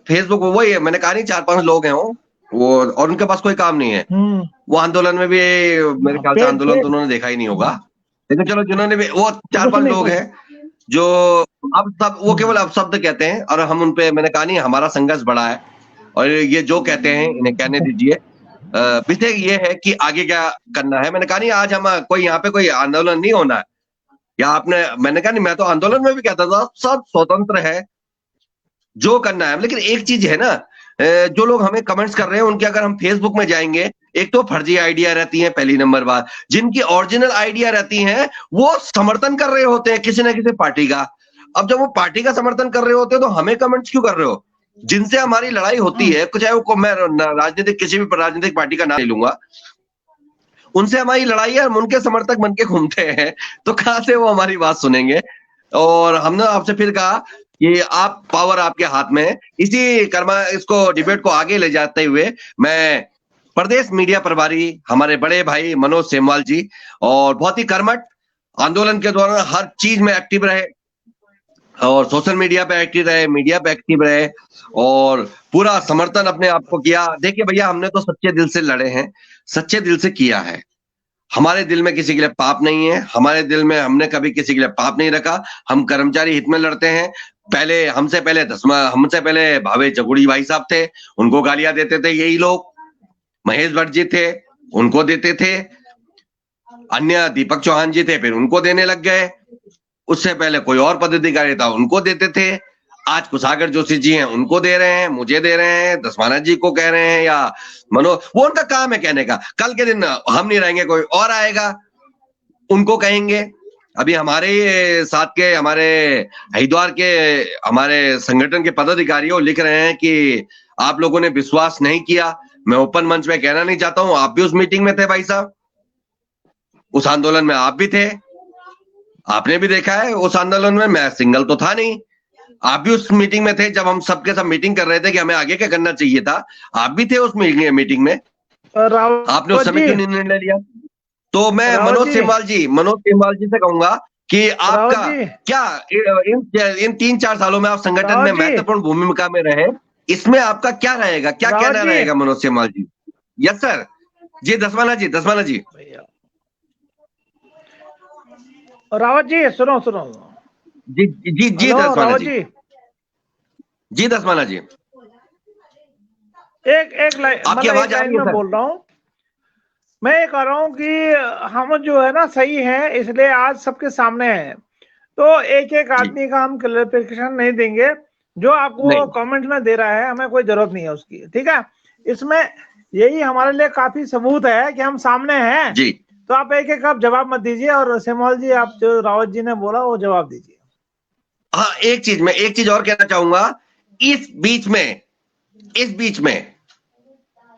फेसबुक पर, वही मैंने कहा नहीं, 4-5 लोग हैं वो और उनके पास कोई काम नहीं है। वो आंदोलन में भी, मेरे ख्याल से आंदोलन तो उन्होंने देखा ही नहीं होगा, लेकिन चलो जिन्होंने भी, वो 4-5 लोग हैं जो अब सब, वो केवल अपशब्द कहते हैं और हम उनपे, मैंने कहा नहीं, हमारा संघर्ष बड़ा है और ये जो कहते हैं इन्हें कहने दीजिए। विषय ये है कि आगे क्या करना है। मैंने कहा नहीं, आज हम कोई यहाँ पे कोई आंदोलन नहीं होना है, या मैंने कहा नहीं, मैं तो आंदोलन में भी कहता था सब स्वतंत्र है जो करना है। लेकिन एक चीज है ना, जो लोग हमें कमेंट्स कर रहे हैं उनके अगर हम फेसबुक में जाएंगे, एक तो फर्जी आइडिया रहती है, पहली नंबर बात। जिनकी ओरिजिनल आइडिया रहती हैं वो समर्थन कर रहे होते हैं किसी ना किसी पार्टी का। अब जब वो पार्टी का समर्थन कर रहे होते हैं तो हमें कमेंट्स क्यों कर रहे हो? जिनसे हमारी लड़ाई होती है, चाहे वो मैं राजनीतिक, किसी भी राजनीतिक पार्टी का नाम ले लूंगा, उनसे हमारी लड़ाई है, हम उनके समर्थक बन के घूमते हैं, तो कहां से वो हमारी बात सुनेंगे? और हमने आपसे फिर कहा कि आप, पावर आपके हाथ में है। इसको डिबेट को आगे ले जाते हुए मैं प्रदेश मीडिया प्रभारी हमारे बड़े भाई मनोज सेमवाल जी, और बहुत ही कर्मठ आंदोलन के दौरान हर चीज में एक्टिव रहे और सोशल मीडिया पे एक्टिव रहे, मीडिया पे एक्टिव रहे और पूरा समर्थन अपने आप को किया। देखिए भैया, हमने तो सच्चे दिल से लड़े हैं, सच्चे दिल से किया है। हमारे दिल में किसी के लिए पाप नहीं है, हमारे दिल में हमने कभी किसी के लिए पाप नहीं रखा। हम कर्मचारी हित में लड़ते हैं। हमसे पहले भावे जगुड़ी भाई साहब थे, उनको गालियां देते थे यही लोग। महेश भट्ट जी थे, उनको देते थे। अन्य दीपक चौहान जी थे, फिर उनको देने लग गए। उससे पहले कोई और पदाधिकारी था, उनको देते थे। आज कुशागर जोशी जी हैं, उनको दे रहे हैं, मुझे दे रहे हैं, दसमाना जी को कह रहे हैं, या वो उनका काम है कहने का। कल के दिन हम नहीं रहेंगे, कोई और आएगा, उनको कहेंगे। अभी हमारे साथ के, हमारे हरिद्वार के हमारे संगठन के पदाधिकारी लिख रहे हैं कि आप लोगों ने विश्वास नहीं किया। मैं ओपन मंच में कहना नहीं चाहता हूं, आप भी उस मीटिंग में थे भाई साहब, उस आंदोलन में आप भी थे। आपने भी देखा है उस आंदोलन में मैं सिंगल तो था नहीं, आप भी उस मीटिंग में थे जब हम सबके सब मीटिंग कर रहे थे कि हमें आगे क्या करना चाहिए था, आप भी थे उस मीटिंग में। आपने उस रावत समय जी, क्यों नहीं निर्णय लिया? तो मैं रावत जी, मनोज सेमवाल जी से कहूंगा कि रावत आपका जी, क्या इन 3-4 सालों में आप संगठन में रावत जी, महत्वपूर्ण भूमिका में रहे, इसमें आपका क्या रहेगा, क्या रावत कहना जी, रहेगा मनोज सेमवाल जी? यस सर जी, दसवाना जी। भैया रावत जी, सुनो सुनो। जी हेलो दसवाना रावत जी, जी, जी दसवाना जी, एक एक लाइन, आपकी मतलब एक आवाज आ लाइन रही है में सर? बोल रहा हूँ। मैं ये कह रहा हूँ कि हम जो है ना सही है, इसलिए आज सबके सामने है। तो एक एक जी आदमी का हम क्लैरिफिकेशन नहीं देंगे। जो आपको नहीं कमेंट में दे रहा है, हमें कोई जरूरत नहीं है उसकी, ठीक है। इसमें यही हमारे लिए काफी सबूत है कि हम सामने हैं। जी तो आप एक एक आप जवाब मत दीजिए, और सेमवाल जी आप जो रावत जी ने बोला वो जवाब दीजिए। हाँ, एक चीज और कहना चाहूंगा। इस बीच में इस बीच में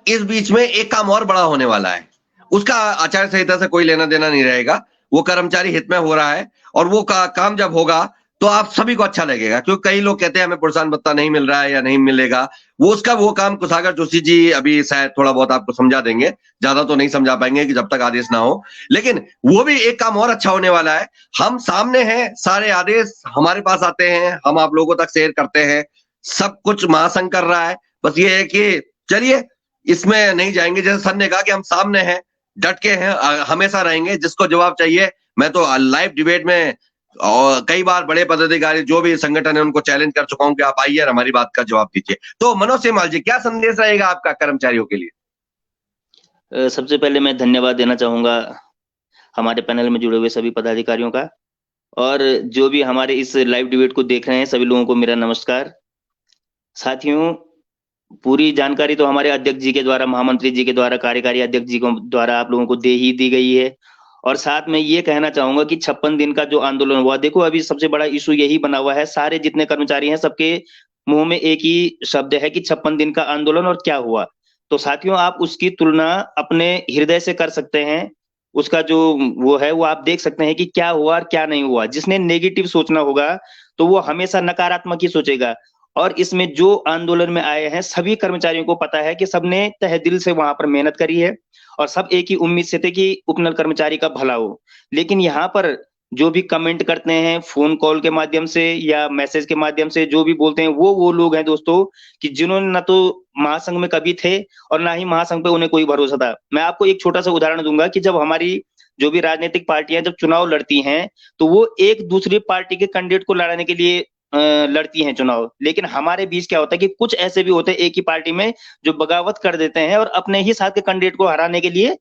इस बीच में एक काम और बड़ा होने वाला है, उसका आचार संहिता से कोई लेना देना नहीं रहेगा, वो कर्मचारी हित में हो रहा है। और वो काम जब होगा तो आप सभी को अच्छा लगेगा, क्योंकि कई लोग कहते हैं हमें प्रोत्साहन भत्ता नहीं मिल रहा है या नहीं मिलेगा। वो काम कुशागर जोशी जी अभी शायद थोड़ा बहुत आपको समझा देंगे, ज्यादा तो नहीं समझा पाएंगे कि जब तक आदेश ना हो, लेकिन वो भी एक काम और अच्छा होने वाला है। हम सामने हैं, सारे आदेश हमारे पास आते हैं, हम आप लोगों तक शेयर करते हैं, सब कुछ महासंघ कर रहा है। बस ये है कि चलिए इसमें नहीं जाएंगे, जैसे सर ने कहा कि हम सामने हैं, डट के हैं, हमेशा रहेंगे। जिसको जवाब चाहिए, मैं तो लाइव डिबेट में और कई बार बड़े पदाधिकारी जो भी संगठन है उनको चैलेंज कर चुका हूं कि आप आइए और हमारी बात का जवाब दीजिए। तो मनोज सेमवाल जी, क्या संदेश रहेगा आपका कर्मचारियों के लिए? सबसे पहले मैं धन्यवाद देना चाहूंगा हमारे पैनल में जुड़े हुए सभी पदाधिकारियों का, और जो भी हमारे इस लाइव डिबेट को देख रहे हैं सभी लोगों को मेरा नमस्कार। साथियों, पूरी जानकारी तो हमारे अध्यक्ष जी के द्वारा, महामंत्री जी के द्वारा, कार्यकारी अध्यक्ष जी को द्वारा आप लोगों को दे ही दी गई है। और साथ में ये कहना चाहूंगा कि 56 दिन का जो आंदोलन हुआ, देखो अभी सबसे बड़ा इशू यही बना हुआ है, सारे जितने कर्मचारी हैं सबके मुंह में एक ही शब्द है कि 56 दिन का आंदोलन और क्या हुआ। तो साथियों, आप उसकी तुलना अपने हृदय से कर सकते हैं, उसका जो वो है वो आप देख सकते हैं कि क्या हुआ और क्या नहीं हुआ। जिसने नेगेटिव सोचना होगा तो वो हमेशा नकारात्मक ही सोचेगा। और इसमें जो आंदोलन में आए हैं सभी कर्मचारियों को पता है कि सबने तहे दिल से वहां पर मेहनत करी है, और सब एक ही उम्मीद से थे कि उपनल कर्मचारी का भला हो। लेकिन यहाँ पर जो भी कमेंट करते हैं फोन कॉल के माध्यम से या मैसेज के माध्यम से, जो भी बोलते हैं वो लोग हैं दोस्तों कि जिन्होंने न तो महासंघ में कभी थे और ना ही महासंघ पे उन्हें कोई भरोसा था। मैं आपको एक छोटा सा उदाहरण दूंगा कि जब हमारी जो भी राजनीतिक पार्टियां जब चुनाव लड़ती हैं तो वो एक दूसरी पार्टी के कैंडिडेट को लड़ाने के लिए लड़ती हैं चुनाव। लेकिन हमारे बीच क्या होता है कि कुछ ऐसे भी होते हैं एक ही पार्टी में जो बगावत कर देते हैं और अपने ही साथ के कैंडिडेट को हराने के लिए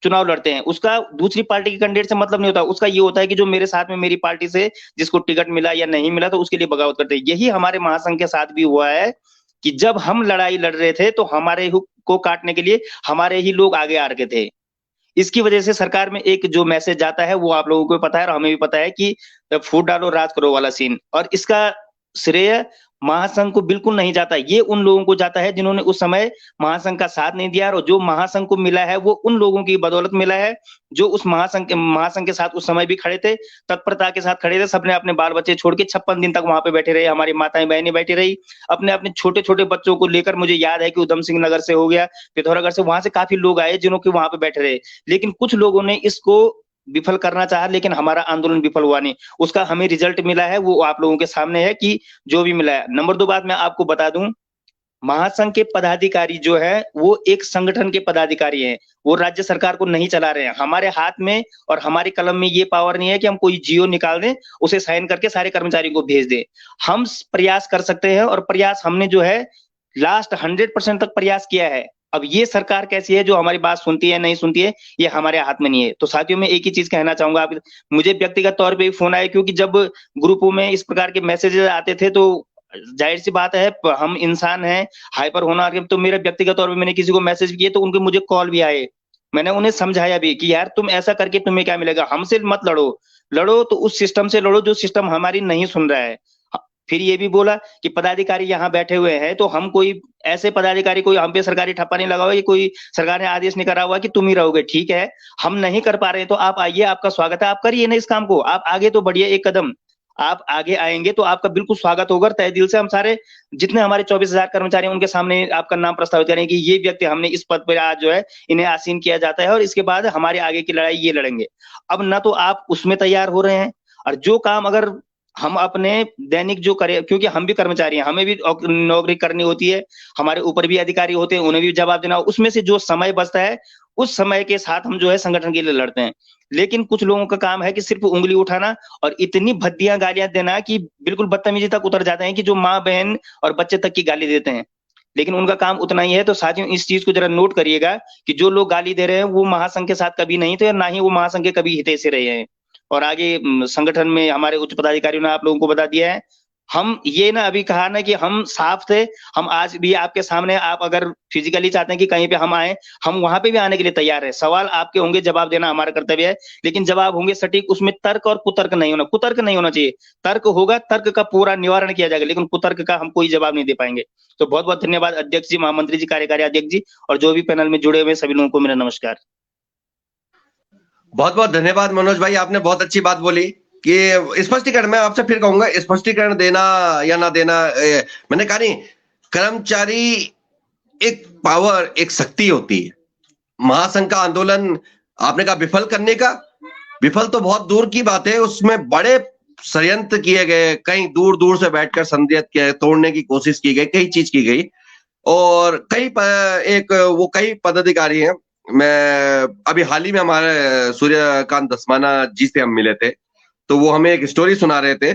चुनाव लड़ते हैं। उसका दूसरी पार्टी के कैंडिडेट से मतलब नहीं होता, उसका ये होता है कि जो मेरे साथ में मेरी पार्टी से जिसको टिकट मिला या नहीं मिला तो उसके लिए बगावत करते हैं। यही हमारे महासंघ के साथ भी हुआ है कि जब हम लड़ाई लड़ रहे थे तो हमारे को काटने के लिए हमारे ही लोग आगे आ रखे थे। इसकी वजह से सरकार में एक जो मैसेज जाता है वो आप लोगों को पता है और हमें भी पता है कि फूट डालो राज करो वाला सीन, और इसका श्रेय महासंघ को बिल्कुल नहीं जाता। ये उन लोगों को जाता है जिन्होंने उस समय महासंघ का साथ नहीं दिया, और जो महासंघ को मिला है वो उन लोगों की बदौलत मिला है जो उस महासंघ के साथ उस समय भी खड़े थे, तत्परता के साथ खड़े थे। सबने अपने बाल बच्चे छोड़ के 56 दिन तक वहां पे बैठे रहे, हमारी माताएं बहनें बैठी रही अपने अपने छोटे छोटे बच्चों को लेकर। मुझे याद है कि उधम सिंह नगर से हो गया, पिथौरागढ़ से, वहां से काफी लोग आए जिन्हों के वहां पे बैठे रहे। लेकिन कुछ लोगों ने इसको विफल करना चाहा, लेकिन हमारा आंदोलन विफल हुआ नहीं। उसका हमें रिजल्ट मिला है, वो आप लोगों के सामने है कि जो भी मिला है। नंबर 2 बात मैं आपको बता दूं, महासंघ के पदाधिकारी जो है वो एक संगठन के पदाधिकारी हैं, वो राज्य सरकार को नहीं चला रहे हैं। हमारे हाथ में और हमारी कलम में ये पावर नहीं है कि हम कोई जियो निकाल दें, उसे साइन करके सारे कर्मचारियों को भेज दें। हम प्रयास कर सकते हैं, और प्रयास हमने जो है लास्ट 100% तक प्रयास किया है। अब ये सरकार कैसी है जो हमारी बात सुनती है नहीं सुनती है, ये हमारे हाथ में नहीं है। तो साथियों, मैं एक ही चीज कहना चाहूंगा, आप मुझे व्यक्तिगत तौर पे फोन आए, क्योंकि जब ग्रुपों में इस प्रकार के मैसेजेस आते थे तो जाहिर सी बात है हम इंसान हैं, हाइपर होना। तो मेरे व्यक्तिगत तौर पे मैंने किसी को मैसेज किए तो उनके मुझे कॉल भी आए। मैंने उन्हें समझाया भी कि यार तुम ऐसा करके तुम्हें क्या मिलेगा, हमसे मत लड़ो, लड़ो तो उस सिस्टम से लड़ो जो सिस्टम हमारी नहीं सुन रहा है। फिर ये भी बोला कि पदाधिकारी यहाँ बैठे हुए हैं तो हम कोई ऐसे पदाधिकारी कोई हम पे सरकारी ठप्पा नहीं लगा हुआ, ये कोई सरकार ने आदेश नहीं करा हुआ कि तुम ही रहोगे। ठीक है, हम नहीं कर पा रहे तो आप आइए, आपका स्वागत है, आप करिए ना इस काम को, आप आगे तो बढ़िए एक कदम। आप आगे आएंगे तो आपका बिल्कुल स्वागत होगा। तहे दिल से हम सारे जितने हमारे 24,000 कर्मचारी हैं उनके सामने आपका नाम प्रस्तावित करें कि ये व्यक्ति हमने इस पद पर आज जो है इन्हें आसीन किया जाता है और इसके बाद हमारे आगे की लड़ाई ये लड़ेंगे। अब ना तो आप उसमें तैयार हो रहे हैं, और जो काम अगर हम अपने दैनिक जो करें, क्योंकि हम भी कर्मचारी हैं, हमें भी नौकरी करनी होती है, हमारे ऊपर भी अधिकारी होते हैं, उन्हें भी जवाब देना, उसमें से जो समय बचता है उस समय के साथ हम जो है संगठन के लिए लड़ते हैं। लेकिन कुछ लोगों का काम है कि सिर्फ उंगली उठाना और इतनी भद्दियां गालियां देना कि बिल्कुल बदतमीजी तक उतर जाते हैं, कि जो माँ बहन और बच्चे तक की गाली देते हैं, लेकिन उनका काम उतना ही है। तो साथियों इस चीज को जरा नोट करिएगा कि जो लोग गाली दे रहे हैं वो महासंघ के साथ कभी नहीं थे, और ना ही वो महासंघ के कभी हितैषी रहे हैं। और आगे संगठन में हमारे उच्च पदाधिकारियों ने आप लोगों को बता दिया है। हम ये ना अभी कहा ना कि हम साफ थे, हम आज भी आपके सामने, आप अगर फिजिकली चाहते हैं कि कहीं पे हम आए, हम वहां पे भी आने के लिए तैयार है। सवाल आपके होंगे, जवाब देना हमारा कर्तव्य है, लेकिन जवाब होंगे सटीक, उसमें तर्क और कुतर्क नहीं होना, कुतर्क नहीं होना चाहिए। तर्क होगा, तर्क का पूरा निवारण किया जाएगा, लेकिन कुतर्क का हम कोई जवाब नहीं दे पाएंगे। तो बहुत बहुत धन्यवाद अध्यक्ष जी, महामंत्री जी, कार्यकारी अध्यक्ष जी, और जो भी पैनल में जुड़े हुए सभी लोगों को मेरा नमस्कार। बहुत बहुत धन्यवाद मनोज भाई, आपने बहुत अच्छी बात बोली कि स्पष्टीकरण, मैं आपसे फिर कहूंगा स्पष्टीकरण देना या ना देना, मैंने कहा नहीं, कर्मचारी एक पावर, एक शक्ति होती है। महासंघ का आंदोलन आपने कहा विफल करने का, विफल तो बहुत दूर की बात है, उसमें बड़े षड्यंत्र किए गए, कहीं दूर दूर से बैठकर संदिग्ध किया, तोड़ने की कोशिश की गई, कई चीज की गई, और कई पदाधिकारी हैं। मैं अभी हाल ही में हमारे सूर्यकांत धस्माना जी से हम मिले थे, तो वो हमें एक स्टोरी सुना रहे थे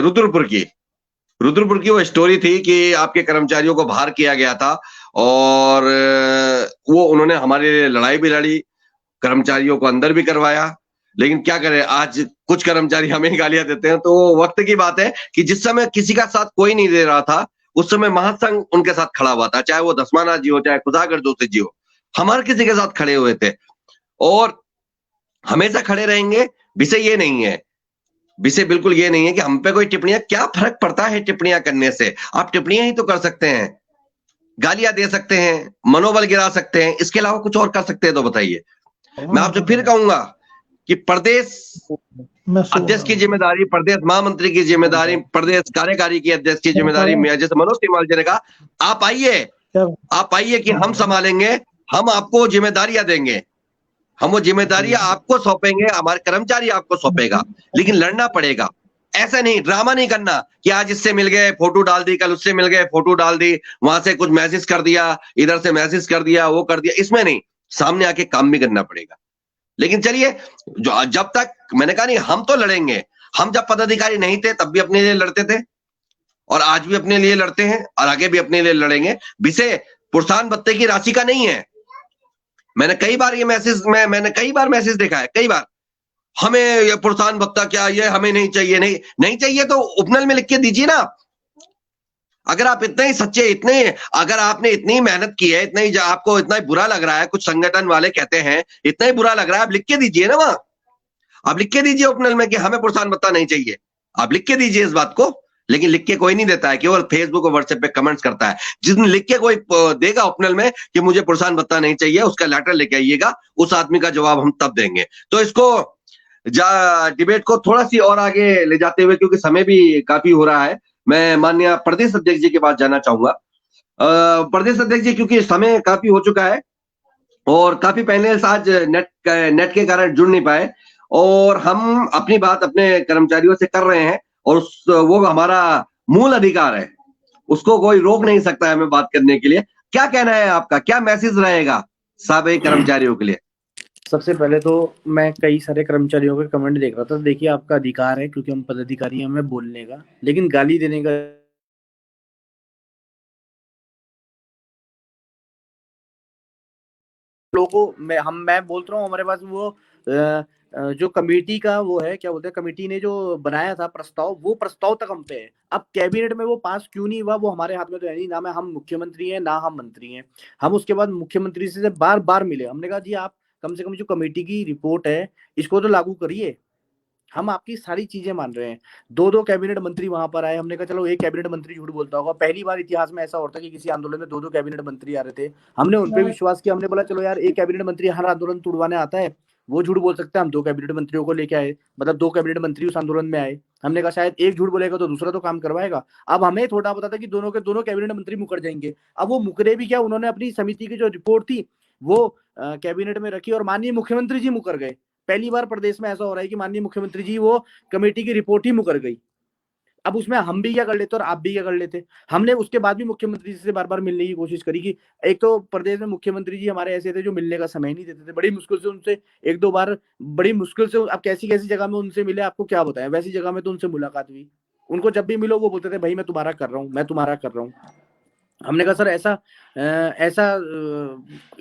रुद्रपुर की वो स्टोरी थी कि आपके कर्मचारियों को बाहर किया गया था, और वो उन्होंने हमारे लिए लड़ाई भी लड़ी, कर्मचारियों को अंदर भी करवाया। लेकिन क्या करें, आज कुछ कर्मचारी हमें गालियां देते हैं। तो वक्त की बात है कि जिस समय किसी का साथ कोई नहीं दे रहा था, उस समय महासंघ उनके साथ खड़ा हुआ था, चाहे वो धस्माना जी हो, चाहे खुदागर जोशी जी हो, हमारे किसी के साथ खड़े हुए थे और हमेशा खड़े रहेंगे। विषय ये नहीं है, विषय बिल्कुल ये नहीं है कि हम पे कोई टिप्पणियां, क्या फर्क पड़ता है टिप्पणियां करने से? आप टिप्पणियां ही तो कर सकते हैं, गालियां दे सकते हैं, मनोबल गिरा सकते हैं, इसके अलावा कुछ और कर सकते हैं तो बताइए। मैं आपसे फिर कहूंगा कि प्रदेश अध्यक्ष की जिम्मेदारी, प्रदेश महामंत्री की जिम्मेदारी, प्रदेश कार्यकारी की अध्यक्ष की जिम्मेदारी, जैसे मनोज तिवारी जी ने कहा, आप आइए कि हम संभालेंगे, हम आपको जिम्मेदारियां देंगे, हम वो जिम्मेदारियां आपको सौंपेंगे, हमारे कर्मचारी आपको सौंपेगा, लेकिन लड़ना पड़ेगा। ऐसा नहीं, ड्रामा नहीं करना कि आज इससे मिल गए फोटो डाल दी, कल उससे मिल गए फोटो डाल दी, वहां से कुछ मैसेज कर दिया, इधर से मैसेज कर दिया, वो कर दिया, इसमें नहीं, सामने आके काम भी करना पड़ेगा। लेकिन चलिए, जब तक, मैंने कहा नहीं, हम तो लड़ेंगे। हम जब पदाधिकारी नहीं थे तब भी अपने लिए लड़ते थे, और आज भी अपने लिए लड़ते हैं, और आगे भी अपने लिए लड़ेंगे। विषय प्रोत्साहन भत्ते की राशि का नहीं है। मैंने कई बार ये मैसेज, मैंने कई बार मैसेज देखा है, कई बार, हमें ये प्रोत्साहन भत्ता क्या, ये हमें नहीं चाहिए, नहीं चाहिए तो उपनल में लिख के दीजिए ना। अगर आप इतने ही सच्चे, अगर आपने इतनी मेहनत की है, इतना ही आपको इतना ही बुरा लग रहा है, कुछ संगठन वाले कहते हैं इतना ही बुरा लग रहा है, आप लिख के दीजिए ना वहां, आप लिख के दीजिए उपनल में कि हमें प्रोत्साहन भत्ता नहीं चाहिए, आप लिख के दीजिए इस बात को। लेकिन लिख के कोई नहीं देता है, केवल फेसबुक और व्हाट्सएप पे कमेंट्स करता है। जिस दिन लिख के कोई देगा उपनल में कि मुझे प्रोत्साहन भत्ता नहीं चाहिए, उसका लेटर लेके आइएगा, उस आदमी का जवाब हम तब देंगे। तो इसको डिबेट को थोड़ा सी और आगे ले जाते हुए, क्योंकि समय भी काफी हो रहा है, मैं माननीय प्रदेश अध्यक्ष जी के पास जाना चाहूंगा। प्रदेश अध्यक्ष जी, क्योंकि समय काफी हो चुका है और काफी पैनल्स आज नेट के कारण जुड़ नहीं पाए, और हम अपनी बात अपने कर्मचारियों से कर रहे हैं, और वो हमारा मूल अधिकार है, उसको कोई रोक नहीं सकता है हमें बात करने के लिए। क्या कहना है आपका, क्या मैसेज रहेगा सभी कर्मचारियों के लिए? सबसे पहले तो मैं कई सारे कर्मचारियों के कमेंट देख रहा था। देखिए, आपका अधिकार है, क्योंकि हम पदाधिकारी हैं, हमें बोलने का, लेकिन गाली देने का लोगों को मैं बोलता हूँ, हमारे पास वो जो कमेटी का वो है, क्या बोलते हैं, कमेटी ने जो बनाया था प्रस्ताव, वो प्रस्ताव तक हम पे है। अब कैबिनेट में वो पास क्यों नहीं हुआ, वो हमारे हाथ में तो है नहीं, ना हम मुख्यमंत्री हैं, ना हम मंत्री हैं। हम उसके बाद मुख्यमंत्री से बार बार मिले, हमने कहा जी आप कम से कम जो कमेटी की रिपोर्ट है इसको तो लागू करिए। हम आपकी सारी चीजें मान रहे हैं। 2-2 कैबिनेट मंत्री वहां पर आए, हमने कहा चलो एक कैबिनेट मंत्री झूठ बोलता होगा। पहली बार इतिहास में ऐसा होता है कि किसी आंदोलन में 2-2 कैबिनेट मंत्री आ रहे थे। हमने उन पे विश्वास किया, हमने बोला चलो यार एक कैबिनेट मंत्री हर आंदोलन तुड़वाने आता है, वो झूठ बोल सकता है, हम 2 कैबिनेट मंत्रियों को लेके आए, मतलब 2 कैबिनेट मंत्री उस आंदोलन में आए। हमने कहा शायद एक झूठ बोलेगा तो दूसरा तो काम करवाएगा। अब हमें थोड़ा पता था कि दोनों के दोनों कैबिनेट मंत्री मुकर जाएंगे। अब वो मुकरे भी क्या, उन्होंने अपनी समिति की जो रिपोर्ट थी वो कैबिनेट में रखी और माननीय मुख्यमंत्री जी मुकर गए। पहली बार प्रदेश में ऐसा हो रहा है कि माननीय मुख्यमंत्री जी वो कमेटी की रिपोर्ट ही मुकर गई। अब उसमें हम भी क्या कर लेते और आप भी क्या कर लेते। हमने उसके बाद भी मुख्यमंत्री जी से बार बार मिलने की कोशिश करी कि एक तो प्रदेश में मुख्यमंत्री जी हमारे ऐसे थे जो मिलने का समय नहीं देते थे, बड़ी मुश्किल से उनसे 1-2 बार, बड़ी मुश्किल से, अब कैसी कैसी जगह में उनसे मिले आपको क्या बताएं, वैसी जगह में तो उनसे मुलाकात हुई। उनको जब भी मिलो वो बोलते थे भाई मैं तुम्हारा कर रहा हूँ, मैं तुम्हारा कर रहा हूँ। हमने कहा सर ऐसा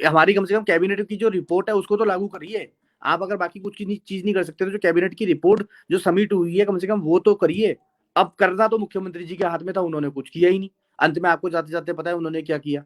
हमारी कम से कम कैबिनेट की जो रिपोर्ट है उसको तो लागू करिए। आप अगर बाकी कुछ चीज नहीं कर सकते तो जो कैबिनेट की रिपोर्ट जो सबमिट हुई है कम से कम वो तो करिए। अब करना तो मुख्यमंत्री जी के हाथ में था, उन्होंने कुछ किया ही नहीं। अंत में आपको जाते जाते पता है उन्होंने क्या किया।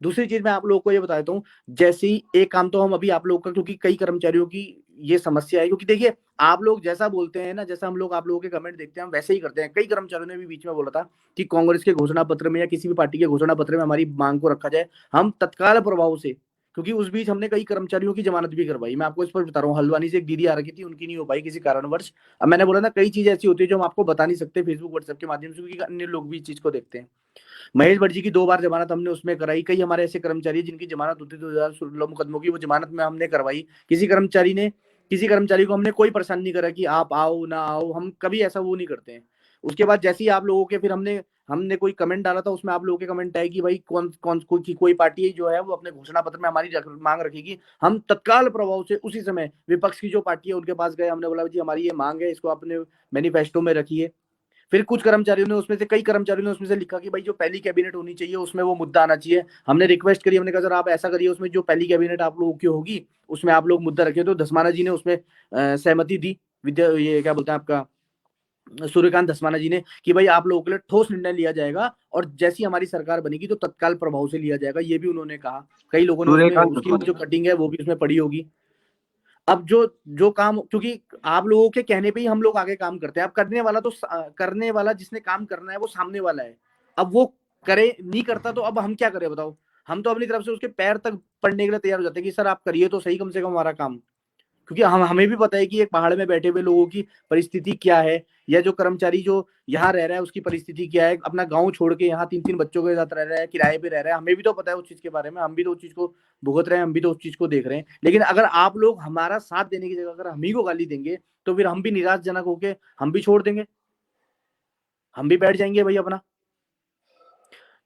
दूसरी चीज मैं आप लोगों को ये बता देता हूँ, जैसे ही एक काम तो हम अभी आप लोगों का, क्योंकि कई कर्मचारियों की ये समस्या है, क्योंकि देखिए आप लोग जैसा बोलते हैं ना, जैसा हम लोग आप लोगों के कमेंट देखते हैं हम वैसे ही करते हैं। कई कर्मचारियों ने भी बीच में बोला था कि कांग्रेस के घोषणा पत्र में या किसी भी पार्टी के घोषणा पत्र में हमारी मांग को रखा जाए, हम तत्काल प्रभाव से, क्योंकि उस बीच हमने कई कर्मचारियों की जमानत भी करवाई। मैं आपको इस पर बता रहा हूँ, हल्द्वानी से एक दीदी आ रखी थी, उनकी नहीं हो पाई किसी कारणवश। अब मैंने बोला ना कई चीजें ऐसी होती है जो हम आपको बता नहीं सकते फेसबुक व्हाट्सएप के माध्यम से, क्योंकि अन्य लोग भी इस चीज को देखते हैं। महेश भट्ट जी की 2 बार जमानत हमने उसमें कराई। कई हमारे ऐसे कर्मचारी जिनकी जमानत होती थी 2016 मुकदमों की, वो जमानत में हमने करवाई। किसी कर्मचारी को हमने कोई परेशान नहीं करा कि आप आओ ना आओ, हम कभी ऐसा वो नहीं करते हैं। उसके बाद जैसे ही आप लोगों के फिर हमने कोई कमेंट डाला था, उसमें आप लोगों के कमेंट आए कि भाई कौन कौन कोई पार्टी जो है वो अपने घोषणा पत्र में हमारी मांग रखेगी। हम तत्काल प्रभाव से उसी समय विपक्ष की जो पार्टी है उनके पास गए, हमने बोला जी हमारी ये मांग है, इसको अपने मैनिफेस्टो में रखिए। फिर कुछ कर्मचारियों ने उसमें से, कई कर्मचारियों ने उसमें से लिखा कि भाई जो पहली कैबिनेट होनी चाहिए उसमें वो मुद्दा आना चाहिए। हमने रिक्वेस्ट करी, हमने कहा सर आप ऐसा करिए उसमें जो पहली कैबिनेट आप लोगों की होगी उसमें आप लोग मुद्दा रखिए। तो धस्माना जी ने उसमें सहमति दी, ये क्या बोलते हैं आपका सूर्यकांत धस्माना जी ने, कि भाई आप लोगों के लिए ठोस निर्णय लिया जाएगा और जैसी हमारी सरकार बनेगी तो तत्काल प्रभाव से लिया जाएगा, ये भी उन्होंने कहा। कई लोगों ने उसमें सूर्यकांत उसकी धस्माना। जो कटिंग है वो भी उसमें पड़ी होगी। अब जो जो काम, क्योंकि आप लोगों के कहने पे ही हम लोग आगे काम करते हैं। अब करने वाला जिसने काम करना है वो सामने वाला है। अब वो करे नहीं करता तो अब हम क्या करें बताओ। हम तो अपनी तरफ से उसके पैर तक पड़ने के लिए तैयार हो जाते हैं कि सर आप करिए तो सही कम से कम हमारा काम। क्योंकि हमें भी पता है कि एक पहाड़ में बैठे हुए लोगों की परिस्थिति क्या है, या जो कर्मचारी जो यहाँ रह रहा है उसकी परिस्थिति क्या है, अपना गांव छोड़ के यहाँ 3-3 बच्चों के साथ रह रहा है, किराए पे रह रहा है। हमें भी तो पता है उस चीज के बारे में, हम भी तो उस चीज को भुगत रहे हैं, हम भी तो उस चीज को देख रहे हैं। लेकिन अगर आप लोग हमारा साथ देने की जगह अगर हम ही को गाली देंगे तो फिर हम भी निराशजनक होके हम भी छोड़ देंगे, हम भी बैठ जाएंगे भाई अपना।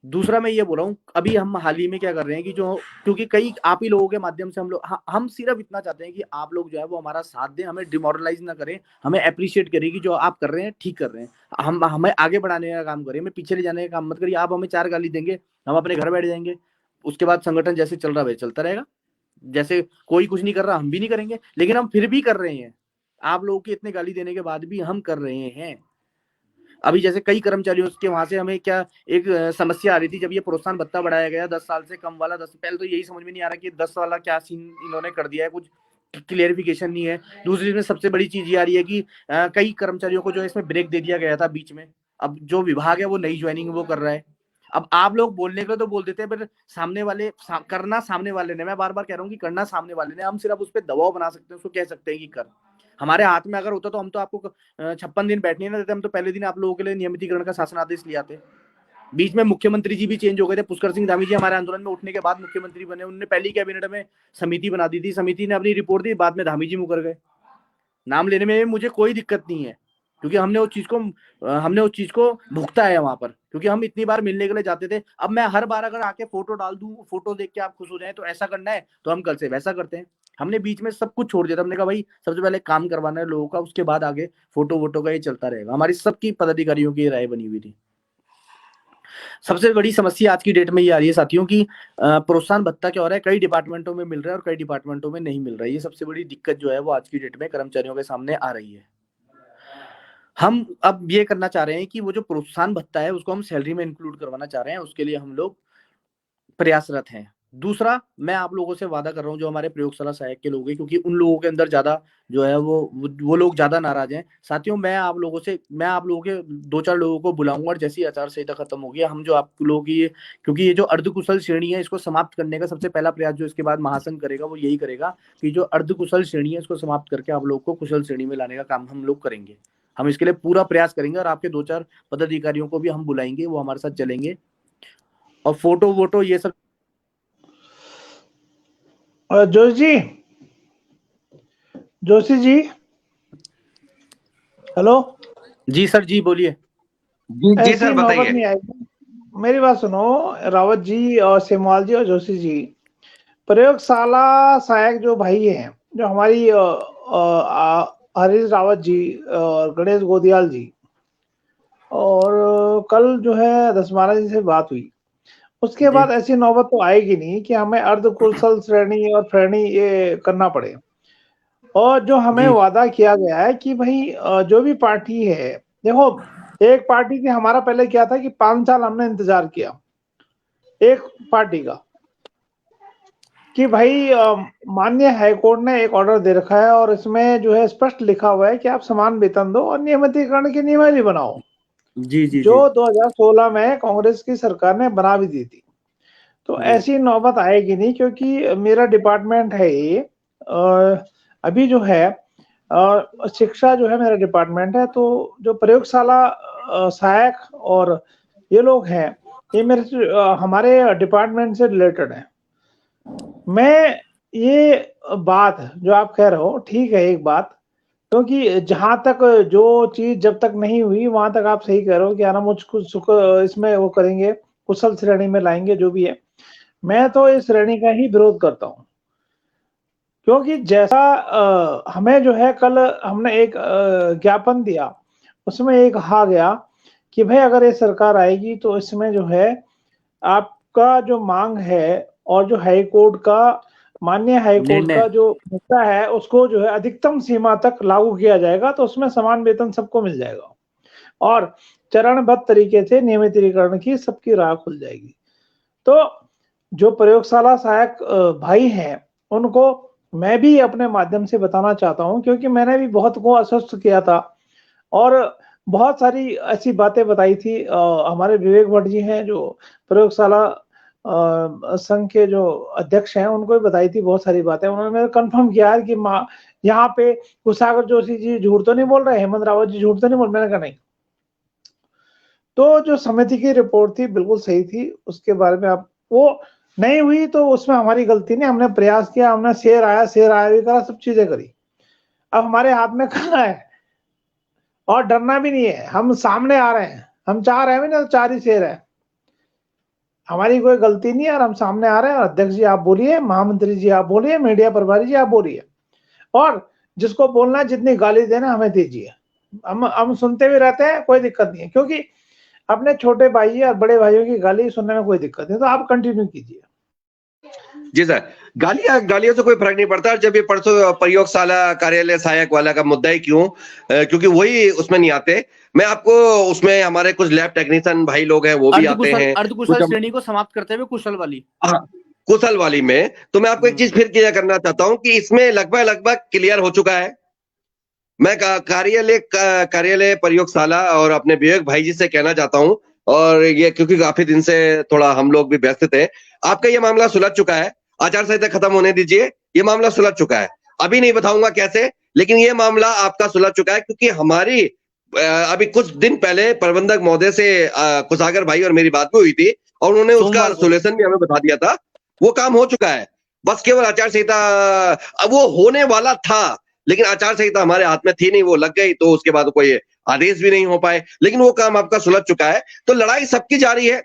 दूसरा मैं ये बोल रहा हूँ, अभी हम हाल ही में क्या कर रहे हैं कि जो, क्योंकि कई आप ही लोगों के माध्यम से हम लोग, हम सिर्फ इतना चाहते हैं कि आप लोग जो है वो हमारा साथ दें, हमें डिमोरलाइज ना करें, हमें अप्रिशिएट करें कि जो आप कर रहे हैं ठीक कर रहे हैं। हमें आगे बढ़ाने का काम करें, हमें पीछे ले जाने का काम मत करिए। आप हमें 4 गाली देंगे, हम अपने घर बैठ जाएंगे, उसके बाद संगठन जैसे चल रहा है चलता रहेगा। जैसे कोई कुछ नहीं कर रहा हम भी नहीं करेंगे, लेकिन हम फिर भी कर रहे हैं। आप लोगों की इतने गाली देने के बाद भी हम कर रहे हैं। अभी जैसे कई कर्मचारियों के वहां से हमें क्या एक समस्या आ रही थी, जब ये प्रोत्साहन भत्ता बढ़ाया गया 10 साल से कम वाला, 10 पहले तो यही समझ में नहीं आ रहा कि 10 वाला क्या सीन इन्होंने कर दिया है, कुछ क्लियरिफिकेशन नहीं है। दूसरी में सबसे बड़ी चीज ये आ रही है कि कई कर्मचारियों को जो इसमें ब्रेक दे दिया गया था बीच में, अब जो विभाग है वो नई ज्वाइनिंग वो कर रहा है। अब आप लोग बोलने के तो बोल देते हैं, पर करना सामने वाले ने, मैं बार बार कह रहा हूँ कि करना सामने वाले ने। हम सिर्फ उस पर दबाव बना सकते हैं, उसको कह सकते हैं कि कर। हमारे हाथ में अगर होता तो हम तो आपको 56 दिन बैठने ना देते, हम तो पहले दिन आप लोगों के लिए नियमितीकरण का शासन आदेश ले आते। बीच में मुख्यमंत्री जी भी चेंज हो गए थे, पुष्कर सिंह धामी जी हमारे आंदोलन में उठने के बाद मुख्यमंत्री बने, उन्होंने पहली कैबिनेट में समिति बना दी थी, समिति ने अपनी रिपोर्ट दी, बाद में धामी जी मुकर गए। नाम लेने में मुझे कोई दिक्कत नहीं है, क्योंकि हमने उस चीज को भुगता है वहां पर, क्योंकि हम इतनी बार मिलने के लिए जाते थे। अब मैं हर बार अगर आके फोटो डाल दूं, फोटो देख के आप खुश हो जाए तो ऐसा करना है तो हम कल से वैसा करते हैं। हमने बीच में सब कुछ छोड़ दिया था, हमने कहा भाई सबसे पहले काम करवाना है लोगों का, उसके बाद आगे फोटो वोटो का ये चलता रहेगा। हमारी सबकी पदाधिकारियों की राय बनी हुई थी। सबसे बड़ी समस्या आज की डेट में ये आ रही है साथियों की प्रोत्साहन भत्ता क्या हो रहा है, कई डिपार्टमेंटों में मिल रहा है और कई डिपार्टमेंटों में नहीं मिल रहा है। ये सबसे बड़ी दिक्कत जो है वो आज की डेट में कर्मचारियों के सामने आ रही है। हम अब ये करना चाह रहे हैं कि वो जो प्रोत्साहन भत्ता है उसको हम सैलरी में इंक्लूड करवाना चाह रहे हैं, उसके लिए हम लोग प्रयासरत हैं। दूसरा, मैं आप लोगों से वादा कर रहा हूँ, जो हमारे प्रयोगशाला सहायक के लोग हैं, क्योंकि उन लोगों के अंदर ज्यादा जो है वो लोग ज्यादा नाराज हैं। साथियों, मैं आप लोगों के 2-4 लोगों को बुलाऊंगा, और जैसी आचार संहिता खत्म होगी, हम जो आप लोगों की, क्योंकि ये जो अर्धकुशल श्रेणी है, इसको समाप्त करने का सबसे पहला प्रयास जो इसके बाद महासंघ करेगा, वो यही करेगा कि जो अर्धकुशल श्रेणी है, इसको समाप्त करके आप लोग को कुशल श्रेणी में लाने का काम हम लोग करेंगे। हम इसके लिए पूरा प्रयास करेंगे, और आपके 2-4 पदाधिकारियों को भी हम बुलाएंगे, वो हमारे साथ चलेंगे, और फोटो वोटो ये सब। जोशी जी, हेलो। जी सर, जी बोलिए। जी ऐसी सर, नौबत बताइए। नहीं आएगी। मेरी बात सुनो, रावत जी और सेमवाल जी और जोशी जी, प्रयोगशाला सहायक जो भाई हैं, जो हमारी हरीश रावत जी और गणेश गोदियाल जी, और कल जो है दसमारा जी से बात हुई, उसके बाद ऐसी नौबत तो आएगी नहीं कि हमें अर्धकुशल श्रेणी और श्रेणी ये करना पड़े। और जो हमें वादा किया गया है कि भाई जो भी पार्टी है, देखो, एक पार्टी की हमारा पहले क्या था कि 5 साल हमने इंतजार किया एक पार्टी का, कि भाई माननीय हाईकोर्ट ने एक ऑर्डर दे रखा है, और इसमें जो है स्पष्ट लिखा हुआ है कि आप समान वेतन दो और नियमितीकरण की नियमावली बनाओ, जो 2016 में कांग्रेस की सरकार ने बना भी दी थी। तो ऐसी नौबत आएगी नहीं, क्योंकि मेरा डिपार्टमेंट है ये, अभी जो है शिक्षा जो है मेरा डिपार्टमेंट है, तो जो प्रयोगशाला सहायक और ये लोग हैं, ये हमारे डिपार्टमेंट से रिलेटेड है। मैं ये बात जो आप कह रहे हो ठीक है एक बात, क्योंकि जहां तक जो चीज जब तक नहीं हुई वहां तक आप सही कह रहे हो कि आना मुझको इसमें वो करेंगे, कुशल श्रेणी में लाएंगे जो भी है। मैं तो इस श्रेणी का ही विरोध करता हूं, क्योंकि जैसा हमें जो है कल हमने एक ज्ञापन दिया, उसमें ये कहा गया कि भाई अगर ये सरकार आएगी तो इसमें जो है आपका जो मांग है और जो हाई कोर्ट का, माननीय हाई कोर्ट का जो मुद्दा है, उसको जो है अधिकतम सीमा तक लागू किया जाएगा, तो उसमें समान वेतन सबको मिल जाएगा और चरणबद्ध तरीके से नियमितीकरण की सबकी राह खुल जाएगी। तो जो प्रयोगशाला सहायक भाई हैं, उनको मैं भी अपने माध्यम से बताना चाहता हूं, क्योंकि मैंने भी बहुत को आश्वस्त किया था और बहुत सारी ऐसी बातें बताई थी। हमारे विवेक भट्ट जी हैं जो प्रयोगशाला संघ के जो अध्यक्ष हैं, उनको भी बताई थी बहुत सारी बातें। उन्होंने मेरे कंफर्म किया है कि यहाँ पे कुशागर जोशी जी झूठ तो नहीं बोल रहे, हेमंत रावत जी झूठ तो नहीं बोल। मैंने कहा नहीं। तो जो समिति की रिपोर्ट थी बिल्कुल सही थी, उसके बारे में आप वो नहीं हुई तो उसमें हमारी गलती नहीं, हमने प्रयास किया, हमने शेर आया भी करा, सब चीजें करी। अब हमारे हाथ में कहाँ है, और डरना भी नहीं है, हम सामने आ रहे हैं, हम चाह रहे हैं भी ना तो 4 ही शेर है, हमारी कोई गलती नहीं है और हम सामने आ रहे हैं। अध्यक्ष जी आप बोलिए, महामंत्री जी आप बोलिए, मीडिया प्रभारी जी आप बोलिए, और जिसको बोलना है जितनी गाली देना हमें दीजिए, हम सुनते भी रहते हैं, कोई दिक्कत नहीं है, क्योंकि अपने छोटे भाई और बड़े भाइयों की गाली सुनने में कोई दिक्कत नहीं। तो आप कंटिन्यू कीजिए। जी सर, गालियों से कोई फर्क नहीं पड़ता। जब ये परसों प्रयोगशाला कार्यालय सहायक वाला का मुद्दा ही क्यों, क्योंकि वही उसमें नहीं आते। मैं आपको उसमें हमारे कुछ लैब टेक्नीशियन भाई लोग हैं, वो भी आते हैं अर्धकुशल श्रेणी को समाप्त करते हुए कुशल वाली, हाँ, कुशल वाली में। तो मैं आपको एक चीज फिर क्लियर करना चाहता हूं कि इसमें लगभग क्लियर हो चुका है। मैं कार्यालय प्रयोगशाला और अपने विवेक भाई जी से कहना चाहता हूं, और ये क्योंकि काफी दिन से थोड़ा हम लोग भी व्यस्त थे, आपका ये मामला सुलझ चुका है। आचार संहिता खत्म होने दीजिए, ये मामला सुलझ चुका है। अभी नहीं बताऊंगा कैसे, लेकिन ये मामला आपका सुलझ चुका है, क्योंकि हमारी अभी कुछ दिन पहले प्रबंधक महोदय से कुशागर भाई और मेरी बात भी हुई थी, और उन्होंने उसका सोल्यूशन भी हमें बता दिया था। वो काम हो चुका है, बस केवल आचार संहिता वो होने वाला था, लेकिन आचार संहिता हमारे हाथ में थी नहीं, वो लग गई, तो उसके बाद कोई आदेश भी नहीं हो पाए। लेकिन वो काम आपका सुलझ चुका है, तो लड़ाई सबकी जारी है।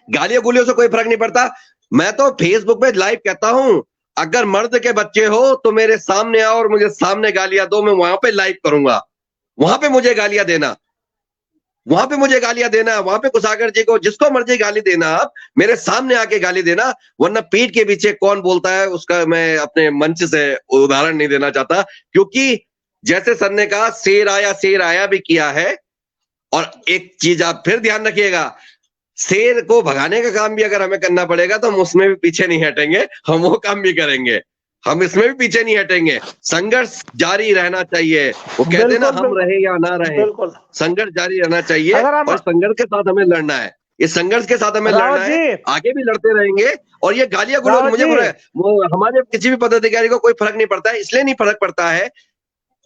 गालियों गुलियों से कोई फर्क नहीं पड़ता। मैं तो फेसबुक पे लाइव कहता हूं, अगर मर्द के बच्चे हो तो मेरे सामने आओ और मुझे सामने गालियां दो, मैं वहां पे लाइव करूंगा, वहां पे मुझे गालियां देना, वहां पे मुझे गालियां देना, वहां पे कुशागर जी को जिसको मर्जी गाली देना, आप मेरे सामने आके गाली देना। वरना पीठ के पीछे कौन बोलता है उसका मैं अपने मंच से उदाहरण नहीं देना चाहता, क्योंकि जैसे सर ने कहा शेर आया भी किया है। और एक चीज आप फिर ध्यान रखिएगा, शेर को भगाने का काम भी अगर हमें करना पड़ेगा तो हम उसमें भी पीछे नहीं हटेंगे, हम वो काम भी करेंगे, हम इसमें भी पीछे नहीं हटेंगे। संघर्ष जारी रहना चाहिए। वो कहते हैं ना, बिल्कुल हम रहे या ना रहे, बिल्कुल। संघर्ष जारी रहना चाहिए अगर हम और संघर्ष के साथ हमें लड़ना है। इस संघर्ष के साथ हमें रावत लड़ना है, जी, आगे भी लड़ते रहेंगे। और ये गालियां गलौज रावत मुझे जी, हमारे किसी भी पदाधिकारी को कोई फर्क नहीं पड़ता है। इसलिए नहीं फर्क पड़ता है,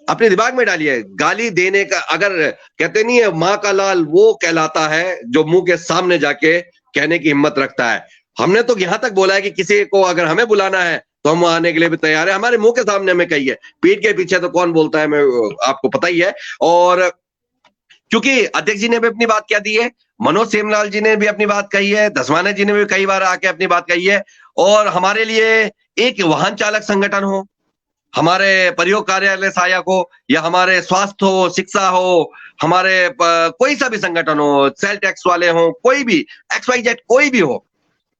अपने दिमाग में डालिए, गाली देने का, अगर कहते नहीं है माँ का लाल वो कहलाता है जो मुंह के सामने जाके कहने की हिम्मत रखता है। हमने तो यहां तक बोला है कि किसी को अगर हमें बुलाना है तो हम आने के लिए भी तैयार है, हमारे मुंह के सामने हमें कहिए, पीठ के पीछे तो कौन बोलता है, मैं आपको पता ही है। और क्योंकि अध्यक्ष जी ने भी अपनी बात कह दी है, मनोज सेमलाल जी ने भी अपनी बात कही है, धस्माना जी ने भी कई बार आके अपनी बात कही है। और हमारे लिए एक वाहन चालक संगठन हो, हमारे प्रयोग कार्यालय सहायक हो, या हमारे स्वास्थ्य हो, शिक्षा हो, हमारे कोई सा भी संगठन हो, सेल टैक्स वाले हो, कोई भी XYZ कोई भी हो।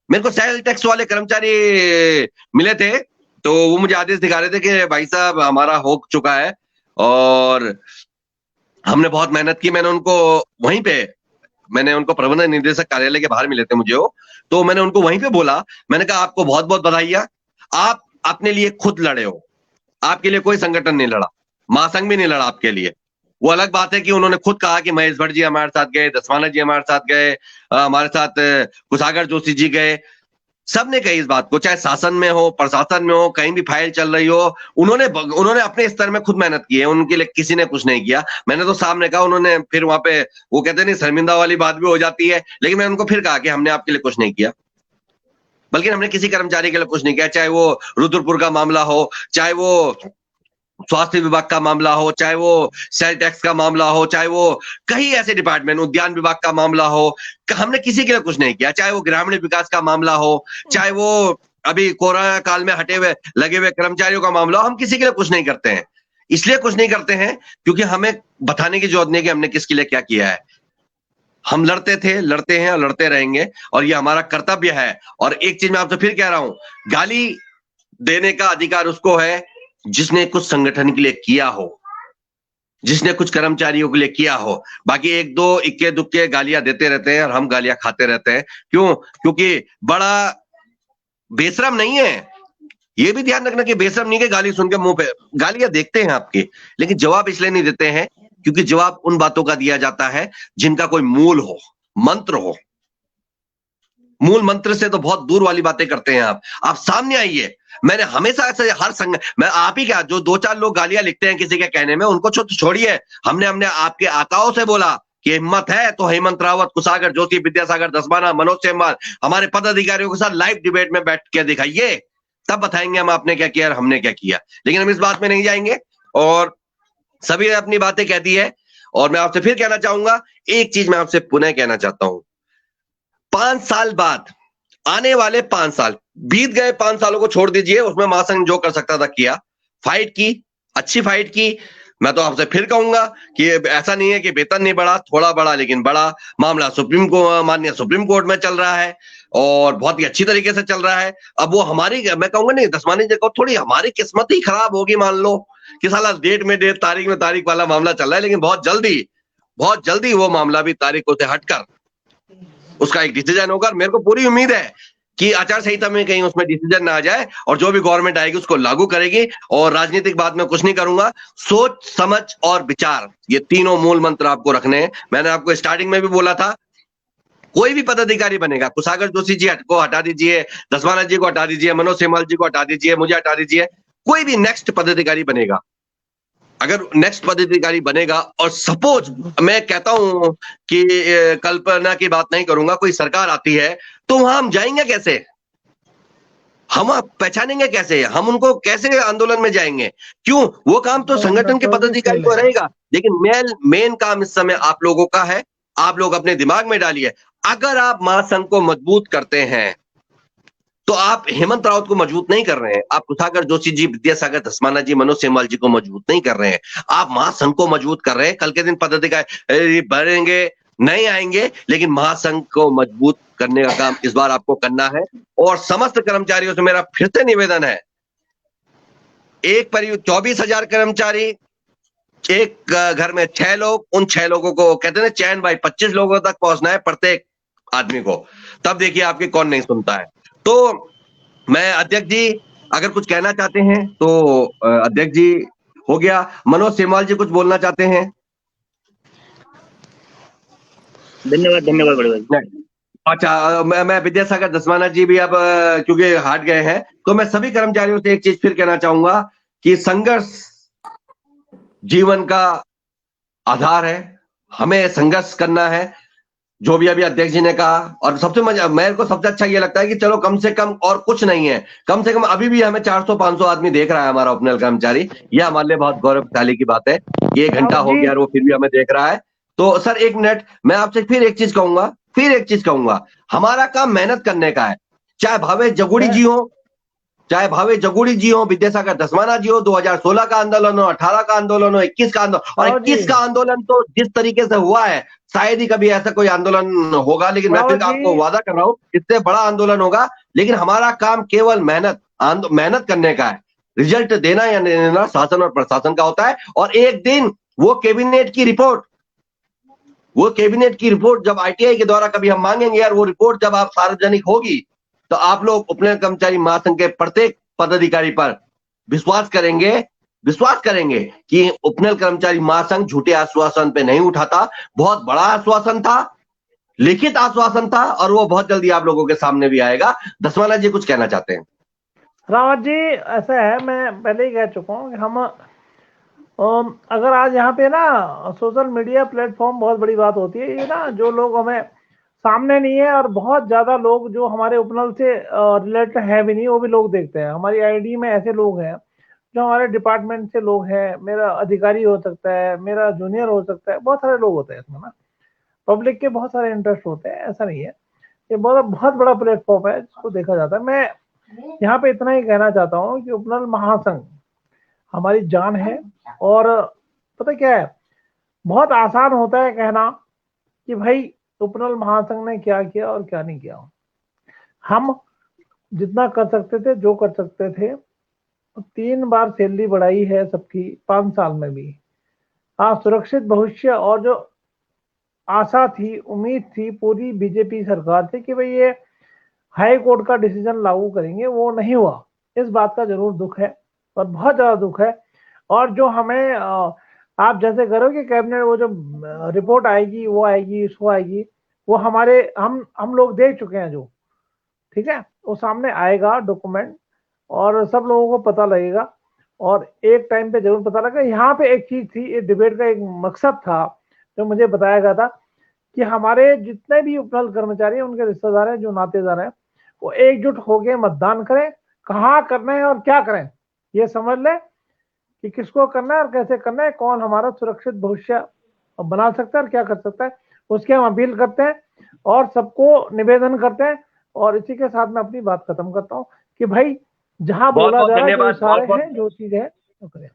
मेरे को सेल टैक्स वाले कर्मचारी मिले थे, तो वो मुझे आदेश दिखा रहे थे कि भाई साहब हमारा हो चुका है और हमने बहुत मेहनत की। मैंने उनको प्रबंध निदेशक कार्यालय के बाहर मिले थे मुझे वो, तो मैंने उनको वहीं पे बोला, मैंने कहा आपको बहुत बहुत बधाइयां, आप अपने लिए खुद लड़े हो, आपके लिए कोई संगठन नहीं लड़ा, महासंघ भी नहीं लड़ा आपके लिए। वो अलग बात है कि उन्होंने खुद कहा कि महेश भट्ट जी हमारे साथ गए, धस्माना जी हमारे साथ गए, हमारे साथ कुशागर जोशी जी गए, सबने कही इस बात को, चाहे शासन में हो, प्रशासन में हो, कहीं भी फाइल चल रही हो, उन्होंने अपने स्तर में खुद मेहनत की है, उनके लिए किसी ने कुछ नहीं किया। मैंने तो सामने कहा, उन्होंने फिर वहां पे वो कहते नहीं शर्मिंदा वाली बात भी हो जाती है, लेकिन मैंने उनको फिर कहा कि हमने आपके लिए कुछ नहीं किया, बल्कि हमने किसी कर्मचारी के लिए कुछ नहीं किया, चाहे वो रुद्रपुर का मामला हो, चाहे वो स्वास्थ्य विभाग का मामला हो, चाहे वो सेल टैक्स का मामला हो, चाहे वो कई ऐसे डिपार्टमेंट, उद्यान विभाग का मामला हो, हमने किसी के लिए कुछ नहीं किया, चाहे वो ग्रामीण विकास का मामला हो, चाहे वो अभी कोरोना काल में लगे हुए कर्मचारियों का मामला हो, हम किसी के लिए कुछ नहीं करते हैं। इसलिए कुछ नहीं करते हैं क्योंकि हमें बताने की जरूरत नहीं कि हमने किसके लिए क्या किया है। हम लड़ते थे, लड़ते हैं और लड़ते रहेंगे, और ये हमारा कर्तव्य है। और एक चीज मैं आपसे फिर कह रहा हूं, गाली देने का अधिकार उसको है जिसने कुछ संगठन के लिए किया हो, जिसने कुछ कर्मचारियों के लिए किया हो। बाकी एक दो इक्के दुक्के गालियां देते रहते हैं और हम गालियां खाते रहते हैं। क्यों? क्योंकि बड़ा बेशरम नहीं है, ये भी ध्यान रखना कि बेशरम नहीं कि गाली सुन के मुंह पे गालियां देखते हैं आपके, लेकिन जवाब इसलिए नहीं देते हैं क्योंकि जवाब उन बातों का दिया जाता है जिनका कोई मूल हो, मंत्र हो। मूल मंत्र से तो बहुत दूर वाली बातें करते हैं आप सामने आइए। मैंने हमेशा ऐसे मैं आप ही क्या, जो दो चार लोग गालियां लिखते हैं किसी के कहने में, उनको छोड़िए। हमने आपके आकाओं से बोला कि हिम्मत है तो हेमंत रावत, कुशागर जोशी, विद्यासागर धस्माना, मनोज सेमवाल, हमारे पदाधिकारियों के साथ लाइव डिबेट में बैठ के दिखाइए, तब बताएंगे हम आपने क्या किया और हमने क्या किया। लेकिन हम इस बात में नहीं जाएंगे, और सभी ने अपनी बातें कह दी है। और मैं आपसे फिर कहना चाहूंगा, एक चीज मैं आपसे पुनः कहना चाहता हूं, 5 साल बाद, आने वाले 5 साल बीत गए, 5 सालों को छोड़ दीजिए, उसमें महासंघ जो कर सकता था किया, फाइट की, अच्छी फाइट की। मैं तो आपसे फिर कहूंगा कि ऐसा नहीं है कि वेतन नहीं बढ़ा, थोड़ा बढ़ा, लेकिन बड़ा मामला माननीय सुप्रीम कोर्ट में चल रहा है और बहुत ही अच्छी तरीके से चल रहा है। अब वो हमारी, मैं कहूंगा नहीं, धस्माना जी को थोड़ी हमारी किस्मत ही खराब होगी, मान लो कि साला डेट में डेट, तारीख में तारीख वाला मामला चल रहा है, लेकिन बहुत जल्दी वो मामला भी तारीखों से हटकर उसका एक डिसीजन होगा। मेरे को पूरी उम्मीद है कि आचार संहिता में कहीं उसमें डिसीजन ना आ जाए, और जो भी गवर्नमेंट आएगी उसको लागू करेगी। और राजनीतिक बात में कुछ नहीं करूंगा, सोच समझ और विचार, ये तीनों मूल मंत्र आपको रखने हैं। मैंने आपको स्टार्टिंग में भी बोला था, कोई भी पदाधिकारी बनेगा, कुशागर जोशी जी को हटा दीजिए, धस्माना जी को हटा दीजिए, मनोज सेमवाल जी को हटा दीजिए, मुझे हटा दीजिए, कोई भी नेक्स्ट पदाधिकारी बनेगा, अगर नेक्स्ट पदाधिकारी बनेगा, और सपोज मैं कहता हूं कि कल्पना की बात नहीं करूंगा, कोई सरकार आती है, तो वहां हम जाएंगे कैसे, हम पहचानेंगे कैसे, हम उनको कैसे आंदोलन में जाएंगे? क्यों? वो काम तो संगठन के पदाधिकारी को रहेगा, लेकिन मेन काम इस समय आप लोगों का है। आप लोग अपने दिमाग में डालिए, अगर आप महासंघ को मजबूत करते हैं तो आप हेमंत रावत को मजबूत नहीं कर रहे हैं, आप कुशागर जोशी जी, विद्यासागर धस्माना जी, मनोज सेमवाल जी को मजबूत नहीं कर रहे हैं, आप महासंघ को मजबूत कर रहे हैं। कल के दिन पदाधिकारी बढ़ेंगे नहीं आएंगे, लेकिन महासंघ को मजबूत करने का काम इस बार आपको करना है। और समस्त कर्मचारियों से मेरा फिर से निवेदन है, एक परिवार 24,000 कर्मचारी, एक घर में 6 लोग, उन 6 लोगों को कहते हैं चैन बाई 25 लोगों तक पहुंचना है प्रत्येक आदमी को, तब देखिए आपके कौन नहीं सुनता है। तो मैं अध्यक्ष जी अगर कुछ कहना चाहते हैं तो अध्यक्ष जी हो गया। मनोज सेमवाल जी कुछ बोलना चाहते हैं? धन्यवाद धन्यवाद बड़े भाई। नहीं। अच्छा, मैं विद्यासागर दसवाना जी भी अब क्योंकि हट गए हैं, तो मैं सभी कर्मचारियों से एक चीज फिर कहना चाहूंगा कि संघर्ष जीवन का आधार है, हमें संघर्ष करना है, जो भी अभी अध्यक्ष जी ने कहा। और सबसे मजा मेरे को सबसे अच्छा ये लगता है कि चलो कम से कम और कुछ नहीं है, कम से कम अभी भी हमें 400-500 आदमी देख रहा है हमारा उपनल कर्मचारी, यह हमारे लिए बहुत गौरवशाली की बात है। ये एक घंटा हो गया और वो फिर भी हमें देख रहा है। तो सर एक मिनट, मैं आपसे फिर एक चीज कहूंगा, हमारा काम मेहनत करने का है, चाहे भावे जगुड़ी जी हो, चाहे भावे जगुड़ी जी हो, विद्यासागर दसवाना जी हो, 2016 का आंदोलन हो, 18 का आंदोलन हो, 21 का आंदोलन, और 21 का आंदोलन तो जिस तरीके से हुआ है शायद ही कभी ऐसा कोई आंदोलन होगा, लेकिन मैं फिर आपको वादा कर रहा हूं इससे बड़ा आंदोलन होगा। लेकिन हमारा काम केवल मेहनत करने का है, रिजल्ट देना या नहीं देना शासन और प्रशासन का होता है। और एक दिन वो कैबिनेट की रिपोर्ट जब आईटीआई के द्वारा कभी हम मांगेंगे यार, वो रिपोर्ट जब आप सार्वजनिक होगी तो आप लोग उपनयन कर्मचारी महासंघ के प्रत्येक पदाधिकारी पर विश्वास करेंगे कि उपनयन कर्मचारी महासंघ झूठे आश्वासन पे नहीं उठाता। बहुत बड़ा आश्वासन था, लिखित आश्वासन था, और वो बहुत जल्दी आप लोगों के सामने भी आएगा। दसवाना जी कुछ कहना चाहते हैं? रावत जी, ऐसा है, मैं पहले ही कह चुका हूँ कि हम अगर आज यहाँ पे ना सोशल मीडिया प्लेटफॉर्म बहुत बड़ी बात होती है, ये ना जो लोग हमें सामने नहीं है और बहुत ज्यादा लोग जो हमारे उपनल से रिलेटेड है भी नहीं, वो भी लोग देखते हैं। हमारी आईडी में ऐसे लोग हैं जो हमारे डिपार्टमेंट से लोग हैं, मेरा अधिकारी हो सकता है, मेरा जूनियर हो सकता है, बहुत सारे लोग होते हैं इसमें ना, पब्लिक के बहुत सारे इंटरेस्ट होते हैं, ऐसा नहीं है। ये बहुत बहुत बड़ा प्लेटफॉर्म है जिसको देखा जाता है। मैं यहाँ पे इतना ही कहना चाहता हूँ कि उपनल महासंघ हमारी जान है। और पता क्या है, बहुत आसान होता है कहना कि भाई उपनल महासंघ ने क्या किया और क्या नहीं किया। हम जितना कर सकते थे, जो कर सकते थे, 3 बार सैलरी बढ़ाई है सबकी 5 साल में भी। हाँ, सुरक्षित भविष्य और जो आशा थी, उम्मीद थी पूरी बीजेपी सरकार से कि भाई ये हाई कोर्ट का डिसीजन लागू करेंगे, वो नहीं हुआ। इस बात का जरूर दुख है और बहुत ज्यादा दुख है। और जो हमें आप जैसे करोगे कैबिनेट, वो जो रिपोर्ट आएगी, वो आएगी, इसको आएगी, वो हमारे हम लोग देख चुके हैं जो, ठीक है, वो सामने आएगा डॉक्यूमेंट और सब लोगों को पता लगेगा और एक टाइम पे जरूर पता लगेगा। यहाँ पे एक चीज थी, इस डिबेट का एक मकसद था जो मुझे बताया गया था कि हमारे जितने भी उपनल कर्मचारी हैं, उनके रिश्तेदार हैं, जो नातेदार हैं, वो एकजुट होकर मतदान करें। कहाँ करना है और क्या करें, ये समझ लें कि किसको करना है और कैसे करना है, कौन हमारा सुरक्षित भविष्य बना सकता है और क्या कर सकता है, उसकी हम अपील करते हैं और सबको निवेदन करते हैं। और इसी के साथ मैं अपनी बात खत्म करता हूँ कि भाई जहां बोला जा रहा है, जो इशारे हैं, जो चीज है, वो करें।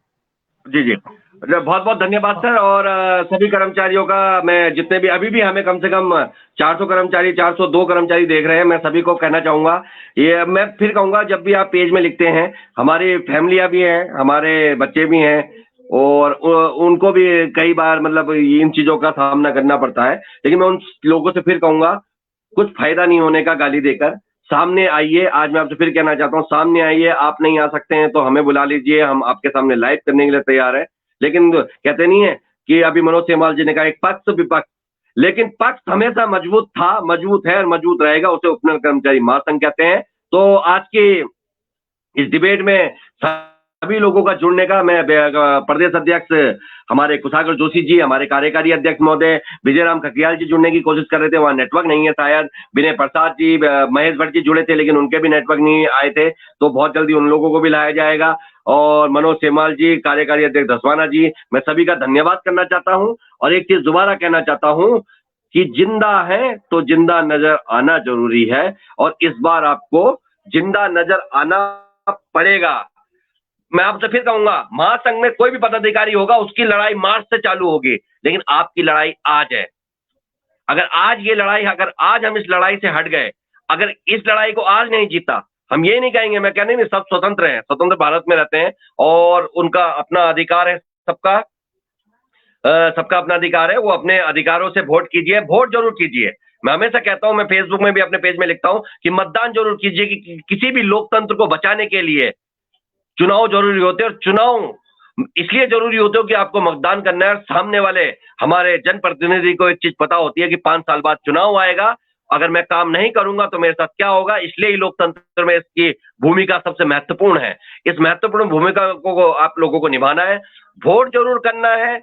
जी बहुत बहुत धन्यवाद सर। और सभी कर्मचारियों का, मैं जितने भी अभी भी हमें कम से कम 400 कर्मचारी, 402 कर्मचारी देख रहे हैं, मैं सभी को कहना चाहूंगा, ये मैं फिर कहूंगा, जब भी आप पेज में लिखते हैं, हमारी फैमिलियां भी हैं, हमारे बच्चे भी हैं, और उनको भी कई बार मतलब इन चीजों का सामना करना पड़ता है। लेकिन मैं उन लोगों से फिर कहूंगा, कुछ फायदा नहीं होने का गाली देकर, सामने आइए। आज मैं आपसे फिर कहना चाहता हूं, सामने आइए। आप नहीं आ सकते हैं तो हमें बुला लीजिए, हम आपके सामने लाइव करने के लिए तैयार है। लेकिन कहते नहीं है कि अभी मनोज सेमवाल जी ने कहा एक पक्ष विपक्ष, लेकिन पक्ष हमेशा मजबूत था, मजबूत है और मजबूत रहेगा, उसे उपनल कर्मचारी महासंघ कहते हैं। तो आज के इस डिबेट में सभी लोगों का जुड़ने का, मैं प्रदेश अध्यक्ष हमारे कुशागर जोशी जी, हमारे कार्यकारी अध्यक्ष महोदय विजय राम खकियाल जी जुड़ने की कोशिश कर रहे थे, वहां नेटवर्क नहीं है शायद। विनय प्रसाद जी, महेश भट्ट जी जुड़े थे, लेकिन उनके भी नेटवर्क नहीं आए थे, तो बहुत जल्दी उन लोगों को भी लाया जाएगा। और मनोज सेमवाल जी, कार्यकारी अध्यक्ष दसवाना जी, मैं सभी का धन्यवाद करना चाहता हूं। और एक चीज दोबारा कहना चाहता हूं कि जिंदा है तो जिंदा नजर आना जरूरी है, और इस बार आपको जिंदा नजर आना पड़ेगा। मैं आपसे फिर कहूंगा, महासंघ में कोई भी पदाधिकारी होगा, उसकी लड़ाई मार्च से चालू होगी, लेकिन आपकी लड़ाई आज है। अगर आज हम इस लड़ाई से हट गए, अगर इस लड़ाई को आज नहीं जीता, हम ये नहीं कहेंगे, मैं कहने नहीं, सब स्वतंत्र हैं, स्वतंत्र भारत में रहते हैं और उनका अपना अधिकार है, सबका अपना अधिकार है, वो अपने अधिकारों से वोट कीजिए, वोट जरूर कीजिए, मैं हमेशा कहता हूं, मैं फेसबुक में भी अपने पेज में लिखता हूं कि मतदान जरूर कीजिए कि किसी भी लोकतंत्र को बचाने के लिए चुनाव जरूरी होते हैं, और चुनाव इसलिए जरूरी होते हो कि आपको मतदान करना है, और सामने वाले हमारे जनप्रतिनिधि को एक चीज पता होती है कि 5 साल बाद चुनाव आएगा, अगर मैं काम नहीं करूंगा तो मेरे साथ क्या होगा। इसलिए ही लोकतंत्र में इसकी भूमिका सबसे महत्वपूर्ण है। इस महत्वपूर्ण भूमिका को आप लोगों को निभाना है, वोट जरूर करना है,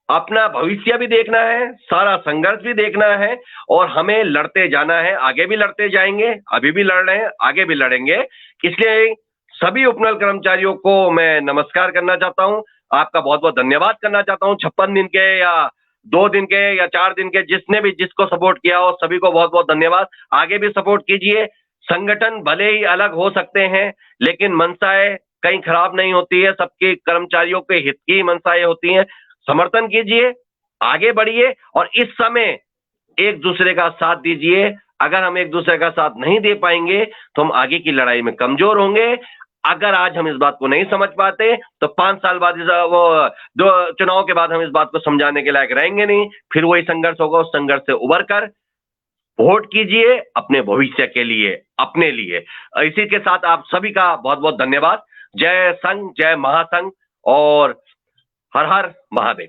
अपना भविष्य भी देखना है, सारा संघर्ष भी देखना है, और हमें लड़ते जाना है। आगे भी लड़ते जाएंगे, अभी भी लड़ रहे हैं, आगे भी लड़ेंगे। इसलिए सभी उपनल कर्मचारियों को मैं नमस्कार करना चाहता हूं, आपका बहुत बहुत धन्यवाद करना चाहता हूं। 56 दिन के या 2 दिन के या 4 दिन के जिसने भी जिसको सपोर्ट किया हो, सभी को बहुत बहुत धन्यवाद। आगे भी सपोर्ट कीजिए। संगठन भले ही अलग हो सकते हैं, लेकिन मंशाएं कहीं खराब नहीं होती है, सबके कर्मचारियों के हित की मंशाएं होती हैं। समर्थन कीजिए, आगे बढ़िए, और इस समय एक दूसरे का साथ दीजिए। अगर हम एक दूसरे का साथ नहीं दे पाएंगे तो हम आगे की लड़ाई में कमजोर होंगे। अगर आज हम इस बात को नहीं समझ पाते तो 5 साल बाद वो चुनाव के बाद हम इस बात को समझाने के लायक रहेंगे नहीं। फिर वही संघर्ष होगा, उस संघर्ष से उबर कर वोट कीजिए अपने भविष्य के लिए, अपने लिए। इसी के साथ आप सभी का बहुत बहुत धन्यवाद। जय संघ, जय महासंघ, और हर हर महादेव।